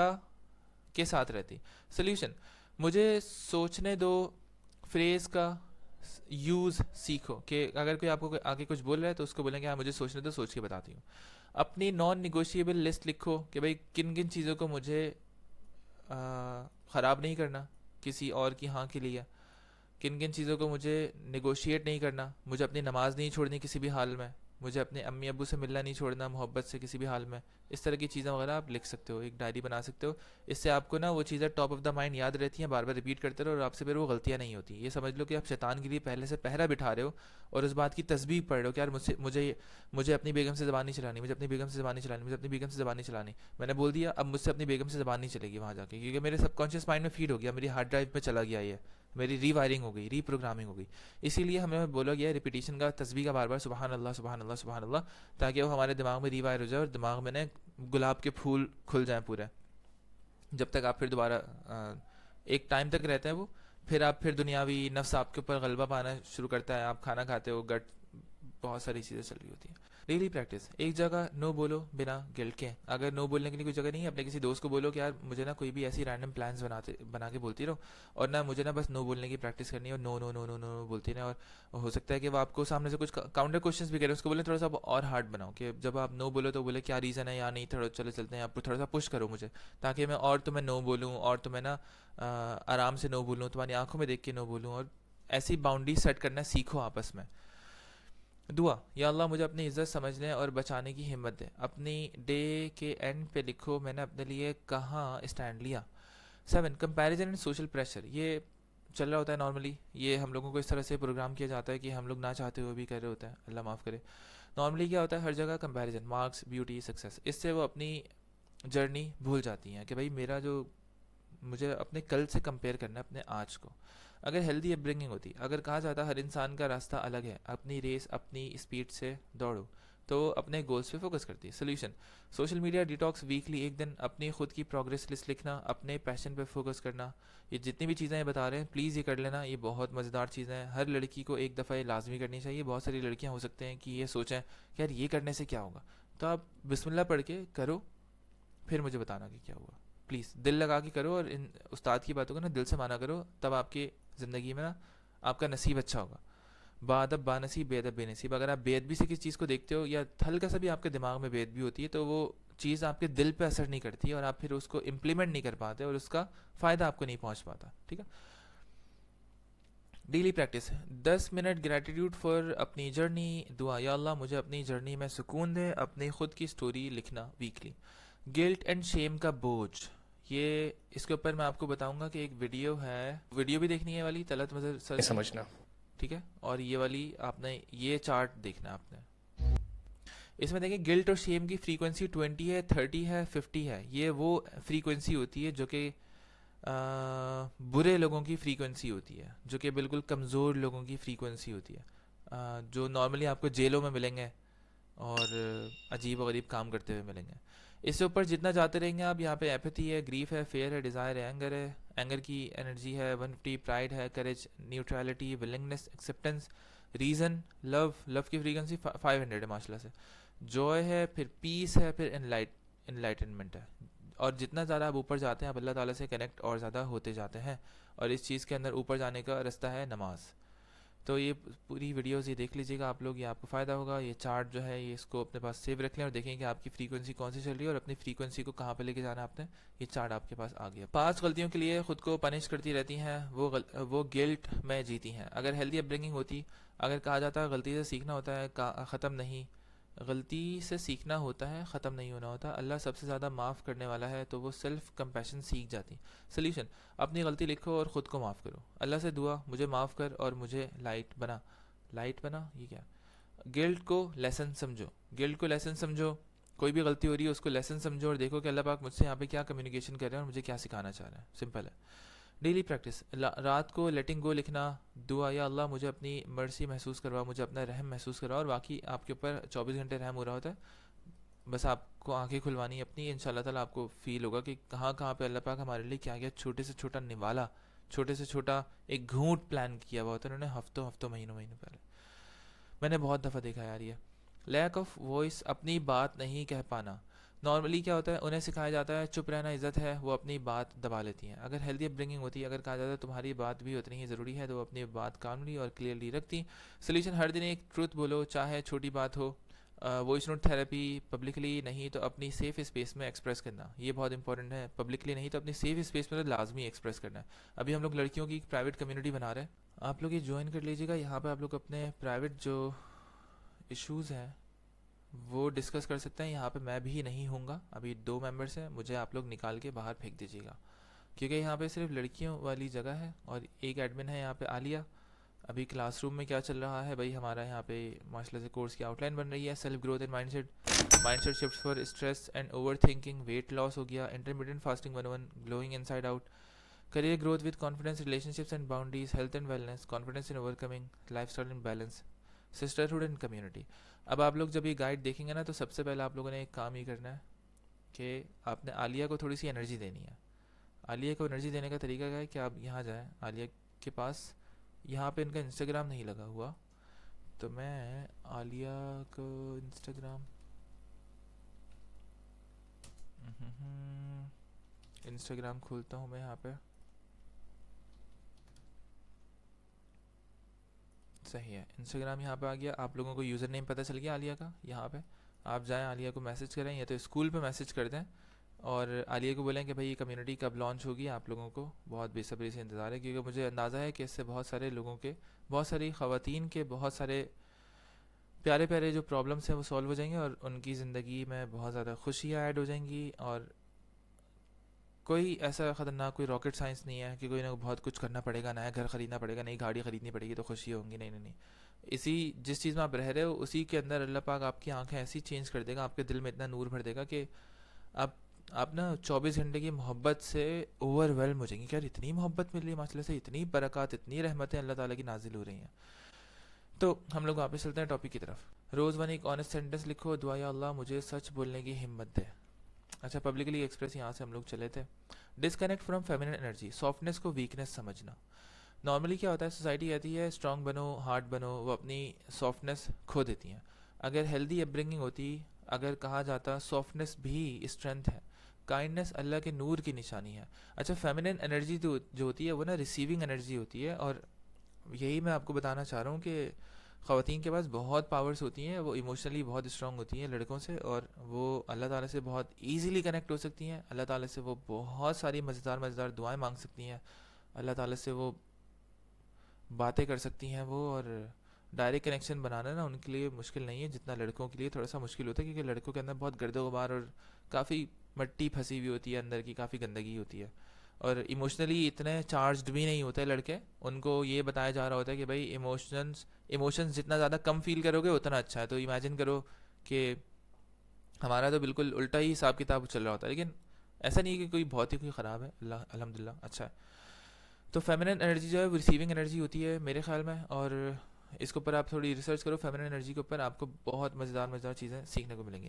کے ساتھ رہتی. سلیوشن: مجھے سوچنے دو فریز کا یوز سیکھو، کہ اگر کوئی آپ کو آگے کچھ بول رہا ہے تو اس کو بولیں کہ ہاں مجھے سوچنے دو، سوچ کے بتاتی ہوں. اپنی نان نیگوشیبل لسٹ لکھو کہ بھائی کن کن چیزوں کو مجھے خراب نہیں کرنا کسی اور کی ہاں کے لیے، کن کن چیزوں کو مجھے نیگوشیٹ نہیں کرنا. مجھے اپنی نماز نہیں چھوڑنی کسی بھی حال میں، مجھے اپنے امی ابو سے ملنا نہیں چھوڑنا محبت سے کسی بھی حال میں. اس طرح کی چیزیں وغیرہ آپ لکھ سکتے ہو، ایک ڈائری بنا سکتے ہو. اس سے آپ کو نا وہ چیزیں ٹاپ آف دا مائنڈ یاد رہتی ہیں، بار بار ریپیٹ کرتے رہو اور آپ سے پھر وہ غلطیاں نہیں ہوتی. یہ سمجھ لو کہ آپ شیطان کے لیے پہلے سے پہرا بٹھا رہے ہو اور اس بات کی تسبیح پڑھ رہے ہو کہ یار مجھے اپنی بیگم سے زبان نہیں چلانی، مجھے اپنی بیگم سے زبان نہیں چلانی، مجھے اپنی بیگم سے زبان نہیں چلانی. میں نے بول دیا اب مجھ سے اپنی بیگم سے زبان نہیں چلے گی وہاں جا کے، کیونکہ میرے سب کانشیس مائنڈ میں فیڈ ہو گیا، میری ہارڈ ڈرائیو پہ چلا گیا، یہ میری ری وائرنگ ہو گئی، ری پروگرامنگ ہو گئی. اسی لیے ہمیں بولا گیا ریپیٹیشن کا، تسبیح کا، بار بار سبحان اللہ سبحان اللہ سبحان اللہ، تاکہ وہ ہمارے دماغ میں ری وائر ہو جائے اور دماغ میں نے گلاب کے پھول کھل جائیں پورے. جب تک آپ پھر دوبارہ ایک ٹائم تک رہتے ہیں وہ، پھر آپ پھر دنیاوی نفس آپ کے اوپر غلبہ پانا شروع کرتا ہے. آپ کھانا کھاتے ہو، گٹ بہت ساری چیزیں چل رہی ہوتی ہیں. ڈیلی پریکٹس: ایک جگہ نو بولو بنا گلٹ کے. اگر نو بولنے کے لیے کوئی جگہ نہیں ہے، اپنے کسی دوست کو بولو کہ یار مجھے نا کوئی بھی ایسی رینڈم پلانس بنا کے بولتی رہو، اور نہ مجھے نا بس نو بولنے کی پریکٹس کرنی ہے، اور نو نو نو نو نو بولتی رہے. اور ہو سکتا ہے کہ وہ آپ کو سامنے سے کچھ کاؤنٹر کوشچنس بھی کریں، اس کو بولیں تھوڑا سا اور ہارڈ بناؤ، کہ جب آپ نو بولو تو بولے کیا ریزن ہے یا نہیں، تھوڑا چلے چلتے ہیں، آپ تھوڑا سا پش کرو مجھے، تاکہ میں اور تمہیں نو بولوں اور تمہیں نا آرام سے نو بولوں، تمہاری آنکھوں میں دیکھ کے نو بولوں. اور ایسی باؤنڈری سیٹ کرنا سیکھو آپس میں. دعا: یا اللہ مجھے اپنی عزت سمجھنے اور بچانے کی ہمت دے. اپنی ڈے کے اینڈ پہ لکھو میں نے اپنے لیے کہاں اسٹینڈ لیا. 7 کمپیریزن اینڈ سوشل پریشر. یہ چل رہا ہوتا ہے نارملی. یہ ہم لوگوں کو اس طرح سے پروگرام کیا جاتا ہے کہ ہم لوگ نہ چاہتے ہوئے بھی کر رہے ہوتے ہیں, اللہ معاف کرے. نارملی کیا ہوتا ہے, ہر جگہ کمپیریزن, مارکس, بیوٹی, سکسیس, اس سے وہ اپنی جرنی بھول جاتی ہیں کہ بھائی میرا جو, مجھے اپنے کل سے کمپیئر کرنا ہے اپنے آج کو. اگر ہیلدی اپ برنگنگ ہوتی, اگر کہا جاتا ہر انسان کا راستہ الگ ہے, اپنی ریس اپنی اسپیڈ سے دوڑو, تو اپنے گولز پہ فوکس کرتی ہے. Solution, social media detox, weekly ایک دن اپنی خود کی پروگرس لسٹ لکھنا, اپنے پیشن پہ فوکس کرنا. یہ جتنی بھی چیزیں بتا رہے ہیں پلیز یہ کر لینا, یہ بہت مزیدار چیزیں ہیں. ہر لڑکی کو ایک دفعہ یہ لازمی کرنی چاہیے. بہت ساری لڑکیاں ہو سکتے ہیں کہ یہ سوچیں کہ یار یہ کرنے سے کیا ہوگا, تو آپ بسم اللہ پڑھ کے کرو, پھر مجھے بتانا کہ کیا ہوا. پلیز دل لگا کے کرو, اور ان استاد کی باتوں کو نا دل سے مانا کرو, تب آپ کی زندگی میں نا آپ کا نصیب اچھا ہوگا. بادب با نصیب, بے ادب بے نصیب. اگر آپ بے ادبی سے کسی چیز کو دیکھتے ہو, یا ہلکا سا بھی آپ کے دماغ میں بے ادبی ہوتی ہے, تو وہ چیز آپ کے دل پہ اثر نہیں کرتی, اور آپ پھر اس کو امپلیمنٹ نہیں کر پاتے, اور اس کا فائدہ آپ کو نہیں پہنچ پاتا. ٹھیک ہے. Daily practice, 10 minute gratitude for اپنی جرنی. دعا, یا اللہ مجھے اپنی جرنی میں سکون دے. اپنی خود کی سٹوری لکھنا ویکلی. گلٹ اینڈ شیم کا بوجھ, یہ اس کے اوپر میں آپ کو بتاؤں گا کہ ایک ویڈیو ہے, ویڈیو بھی دیکھنی ہے والی طلعت مظہر سر کی, سمجھنا. ٹھیک ہے, اور یہ والی آپ نے یہ چارٹ دیکھنا آپ نے. اس میں دیکھیں گلٹ اور شیم کی فریکوینسی 20 ہے, 30 ہے, 50 ہے. یہ وہ فریکوینسی ہوتی ہے جو کہ برے لوگوں کی فریکوینسی ہوتی ہے, جو کہ بالکل کمزور لوگوں کی فریکوینسی ہوتی ہے, جو نارملی آپ کو جیلوں میں ملیں گے اور عجیب و غریب کام کرتے ہوئے ملیں گے. اس سے اوپر جتنا جاتے رہیں گے آپ, یہاں پہ ایپتھی ہے, گریف ہے, فیئر ہے, ڈیزائر ہے, اینگر ہے, اینگر کی انرجی ہے, 150, پرائڈ ہے, courage, neutrality, willingness, acceptance, reason, love, love کی فریکوینسی 500 ہے ماشاء اللہ سے, جوائے ہے, پھر پیس ہے, پھر انلائٹنمنٹ ہے. اور جتنا زیادہ آپ اوپر جاتے ہیں آپ اللہ تعالیٰ سے کنیکٹ اور زیادہ ہوتے جاتے ہیں, اور اس چیز کے اندر اوپر جانے کا رستہ ہے نماز. تو یہ پوری ویڈیوز یہ دیکھ لیجیے گا آپ لوگ, یہ آپ کو فائدہ ہوگا. یہ چارٹ جو ہے یہ اس کو اپنے پاس سیو رکھ لیں, اور دیکھیں کہ آپ کی فریکوینسی کون سی چل رہی ہے, اور اپنی فریکوینسی کو کہاں پہ لے کے جانا ہے آپ نے. یہ چارٹ آپ کے پاس آ گیا. 5 غلطیوں کے لیے خود کو پنش کرتی رہتی ہیں, وہ گلٹ میں جیتی ہیں. اگر ہیلدی اپ برنگنگ ہوتی, اگر کہا جاتا ہے غلطی سے سیکھنا ہوتا ہے, ختم نہیں, غلطی سے سیکھنا ہوتا ہے, ختم نہیں ہونا ہوتا. اللہ سب سے زیادہ معاف کرنے والا ہے, تو وہ سیلف کمپیشن سیکھ جاتی. سلیوشن, اپنی غلطی لکھو اور خود کو معاف کرو. اللہ سے دعا, مجھے معاف کر اور مجھے لائٹ بنا. لائٹ بنا, یہ کیا. گلٹ کو لیسن سمجھو, گلٹ کو لیسن سمجھو. کوئی بھی غلطی ہو رہی ہے اس کو لیسن سمجھو, اور دیکھو کہ اللہ پاک مجھ سے یہاں پہ کیا کمیونیکیشن کر رہے ہیں اور مجھے کیا سکھانا چاہ رہے ہیں. سمپل ہے. ڈیلی پریکٹس, رات کو لیٹنگ گو لکھنا. دعا, یا اللہ مجھے اپنی مرسی محسوس کروا, مجھے اپنا رحم محسوس کروا. اور باقی آپ کے اوپر 24 گھنٹے رحم ہو رہا ہوتا ہے, بس آپ کو آنکھیں کھلوانی اپنی, ان شاء اللہ تعالیٰ آپ کو فیل ہوگا کہ کہاں کہاں پہ اللہ پاک ہمارے لیے کیا کیا چھوٹے سے چھوٹا نوالا, چھوٹے سے چھوٹا ایک گھونٹ پلان کیا ہوا ہوتا ہے انہوں نے ہفتوں مہینوں پہلے. میں نے بہت دفعہ دیکھا یار یہ. لیک آف وائس, اپنی بات نہیں کہہ پانا. نارملی کیا ہوتا ہے, انہیں سکھایا جاتا ہے چپ رہنا عزت ہے, وہ اپنی بات دبا لیتی ہیں. اگر ہیلدی اپ برنگنگ ہوتی ہے, اگر کہا جاتا ہے تمہاری بات بھی اتنی ہی ضروری ہے, تو وہ اپنی بات کاملی اور کلیئرلی رکھتی. سولوشن, ہر دن ایک ٹروتھ بولو, چاہے چھوٹی بات ہو. وائس نوٹ تھراپی, پبلکلی نہیں تو اپنی سیف اسپیس میں ایکسپریس کرنا, یہ بہت امپورٹنٹ ہے. پبلکلی نہیں تو اپنی سیف اسپیس میں تو لازمی ایکسپریس کرنا ہے. ابھی ہم لوگ لڑکیوں کی پرائیویٹ کمیونٹی بنا رہے ہیں, آپ لوگ یہ جوائن کر لیجیے گا. یہاں پہ آپ لوگ اپنے پرائیویٹ جو ایشوز ہیں وہ ڈسکس کر سکتے ہیں. یہاں پہ میں بھی نہیں ہوں گا, ابھی 2 ممبرس ہیں, مجھے آپ لوگ نکال کے باہر پھینک دیجیے گا, کیونکہ یہاں پہ صرف لڑکیوں والی جگہ ہے. اور ایک ایڈمن ہے یہاں پہ عالیہ. ابھی کلاس روم میں کیا چل رہا ہے بھائی, ہمارا یہاں پہ ماشاء اللہ سے کورس کی آؤٹ لائن بن رہی ہے. Self growth and mindset shift for stress and overthinking, weight loss ہو گیا, intermediate fasting 101, glowing inside out, career growth with confidence, relationships and boundaries, health and wellness, confidence in overcoming, lifestyle and balance, sisterhood and community. اب آپ لوگ جب یہ guide دیکھیں گے نا, تو سب سے پہلے آپ لوگوں نے ایک کام یہ کرنا ہے کہ آپ نے عالیہ کو تھوڑی سی انرجی دینی ہے. عالیہ کو انرجی دینے کا طریقہ کیا ہے کہ آپ یہاں جائیں عالیہ کے پاس. یہاں پہ ان کا انسٹاگرام نہیں لگا ہوا, تو میں عالیہ کو انسٹاگرام کھولتا ہوں میں یہاں پہ. صحیح ہے, انسٹاگرام یہاں پہ آ گیا. آپ لوگوں کو یوزر نیم پتہ چل گیا عالیہ کا. یہاں پہ آپ جائیں, عالیہ کو میسج کریں, یا تو اسکول پہ میسج کر دیں, اور عالیہ کو بولیں کہ بھائی یہ کمیونٹی کب لانچ ہوگی. آپ لوگوں کو بہت بے صبری سے انتظار ہے, کیونکہ مجھے اندازہ ہے کہ اس سے بہت سارے لوگوں کے, بہت ساری خواتین کے بہت سارے پیارے پیارے جو پرابلمس ہیں وہ سولو ہو جائیں گے, اور ان کی زندگی میں بہت زیادہ خوشیاں ایڈ ہو جائیں گی, اور کوئی ایسا خطرناک کوئی راکٹ سائنس نہیں ہے کہ کوئی نہ بہت کچھ کرنا پڑے گا، نیا گھر خریدنا پڑے گا، نئی گاڑی خریدنی پڑے گی تو خوشی ہوں گی. نہیں نہیں نہیں. اسی جس چیز میں آپ رہ رہے ہو اسی کے اندر اللہ پاک آپ کی آنکھیں ایسی چینج کر دے گا، آپ کے دل میں اتنا نور بھر دے گا کہ آپ آپ نا 24 گھنٹے کی محبت سے اوور ویلم ہو جائیں گے کہ یار اتنی محبت مل رہی ہے ماشاء اللہ سے، اتنی برکات، اتنی رحمتیں اللہ تعالیٰ کی نازل ہو رہی ہیں. تو ہم لوگ واپس چلتے ہیں ٹاپک کی طرف. روز ون ایک آنےسٹ سینٹنس لکھو. دعا یا اللہ مجھے سچ بولنے کی ہمت دے. اچھا پبلکلی ایکسپریس یہاں سے ہم لوگ چلے تھے. Disconnect from feminine energy. Softness کو ویکنیس سمجھنا. نارملی کیا ہوتا ہے، سوسائٹی کہتی ہے اسٹرانگ بنو، ہارڈ بنو، وہ اپنی سافٹنس کھو دیتی ہیں. اگر ہیلدی اپ برنگنگ ہوتی، اگر کہا جاتا سافٹنس بھی اسٹرینتھ ہے، کائنڈنس اللہ کے نور کی نشانی ہے. اچھا فیمنن انرجی جو ہوتی ہے وہ نا ریسیونگ انرجی ہوتی ہے، اور یہی میں آپ کو بتانا چاہ رہا ہوں کہ خواتین کے پاس بہت پاورز ہوتی ہیں، وہ ایموشنلی بہت اسٹرانگ ہوتی ہیں لڑکوں سے، اور وہ اللہ تعالیٰ سے بہت ایزیلی کنیکٹ ہو سکتی ہیں. اللہ تعالیٰ سے وہ بہت ساری مزیدار دعائیں مانگ سکتی ہیں. اللہ تعالیٰ سے وہ باتیں کر سکتی ہیں وہ، اور ڈائریکٹ کنیکشن بنانا نا ان کے لیے مشکل نہیں ہے جتنا لڑکوں کے لیے تھوڑا سا مشکل ہوتا ہے، کیونکہ لڑکوں کے اندر بہت گرد و غبار اور کافی مٹی پھنسی ہوئی ہوتی ہے، اندر کی کافی گندگی ہوتی ہے، اور ایموشنلی اتنے چارجڈ بھی نہیں ہوتے لڑکے. ان کو یہ بتایا جا رہا ہوتا ہے کہ بھائی ایموشنز جتنا زیادہ کم فیل کرو گے اتنا اچھا ہے. تو امیجن کرو کہ ہمارا تو بالکل الٹا ہی حساب کتاب چل رہا ہوتا ہے، لیکن ایسا نہیں ہے کہ کوئی بہت ہی کوئی خراب ہے، اللہ الحمدللہ اچھا ہے. تو فیمنن انرجی جو ہے وہ ریسیونگ انرجی ہوتی ہے میرے خیال میں، اور اس کے اوپر آپ تھوڑی ریسرچ کرو فیمنن انرجی کے اوپر، آپ کو بہت مزیدار چیزیں سیکھنے کو ملیں گی.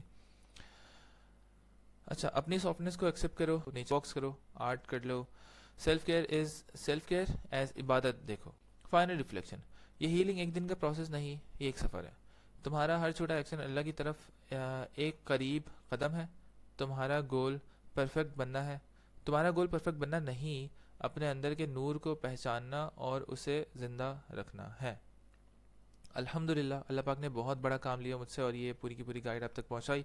اچھا اپنی سافٹنس کو ایکسیپٹ کرو، نیچر باکس کرو، آرٹ کر لو. سیلف کیئر ایز عبادت دیکھو. Final reflection. یہ ہیلنگ ایک دن کا پروسیس نہیں، یہ ایک سفر ہے. تمہارا ہر چھوٹا ایکشن اللہ کی طرف ایک قریب قدم ہے. تمہارا گول پرفیکٹ بننا ہے. تمہارا گول پرفیکٹ بننا نہیں، اپنے اندر کے نور کو پہچاننا اور اسے زندہ رکھنا ہے. الحمدللہ اللہ پاک نے بہت بڑا کام لیا مجھ سے، اور یہ پوری کی پوری گائیڈ آپ تک پہنچائی.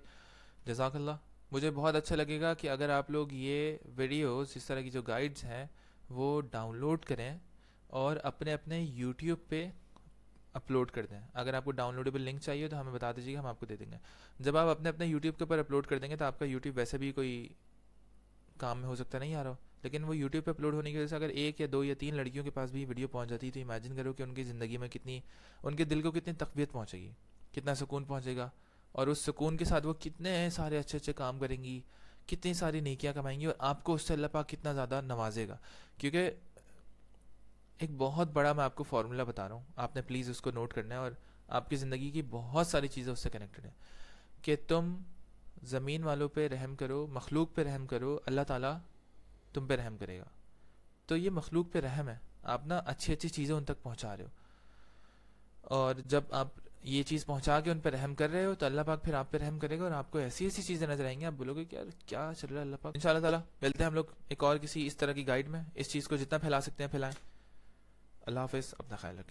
جزاک اللہ. مجھے بہت اچھا لگے گا کہ اگر آپ لوگ یہ ویڈیوز، اس طرح کی جو گائیڈز ہیں وہ ڈاؤن لوڈ کریں اور اپنے اپنے یوٹیوب پہ اپلوڈ کر دیں. اگر آپ کو ڈاؤن لوڈیبل لنک چاہیے تو ہمیں بتا دیجیے گا، ہم آپ کو دے دیں گے. جب آپ اپنے اپنے یوٹیوب کے اوپر اپلوڈ کر دیں گے تو آپ کا یوٹیوب ویسے بھی کوئی کام میں ہو سکتا نہیں آ رہا ہو، لیکن وہ یوٹیوب پہ اپلوڈ ہونے کی وجہ سے اگر 1 یا 2 یا 3 لڑکیوں کے پاس بھی ویڈیو پہنچ جاتی تو امیجن کرو کہ ان کی زندگی میں کتنی، ان کے دل کو کتنی تقویت پہنچے گی، کتنا سکون پہنچے گا، اور اس سکون کے ساتھ وہ کتنے سارے اچھے اچھے کام کریں گی، کتنی ساری نیکیاں کمائیں گی، اور آپ کو اس سے اللہ پاک کتنا زیادہ نوازے گا. کیونکہ ایک بہت بڑا میں آپ کو فارمولا بتا رہا ہوں، آپ نے پلیز اس کو نوٹ کرنا ہے، اور آپ کی زندگی کی بہت ساری چیزیں اس سے کنیکٹڈ ہیں. کہ تم زمین والوں پہ رحم کرو، مخلوق پہ رحم کرو، اللہ تعالیٰ تم پہ رحم کرے گا. تو یہ مخلوق پہ رحم ہے، آپ نا اچھی اچھی چیزیں ان تک پہنچا رہے ہو، اور جب آپ یہ چیز پہنچا کے ان پہ رحم کر رہے ہو تو اللہ پاک پھر آپ پہ رحم کرے گا، اور آپ کو ایسی ایسی چیزیں نظر آئیں گی، آپ بولو گے کہ یار کیا چل رہا ہے. اللہ پاک ان شاء اللہ تعالیٰ ملتے ہیں ہم لوگ ایک اور کسی اس طرح کی گائیڈ میں. اس چیز کو جتنا پھیلا سکتے ہیں پھیلائیں. اللہ حافظ، اپنا خیال رکھیں.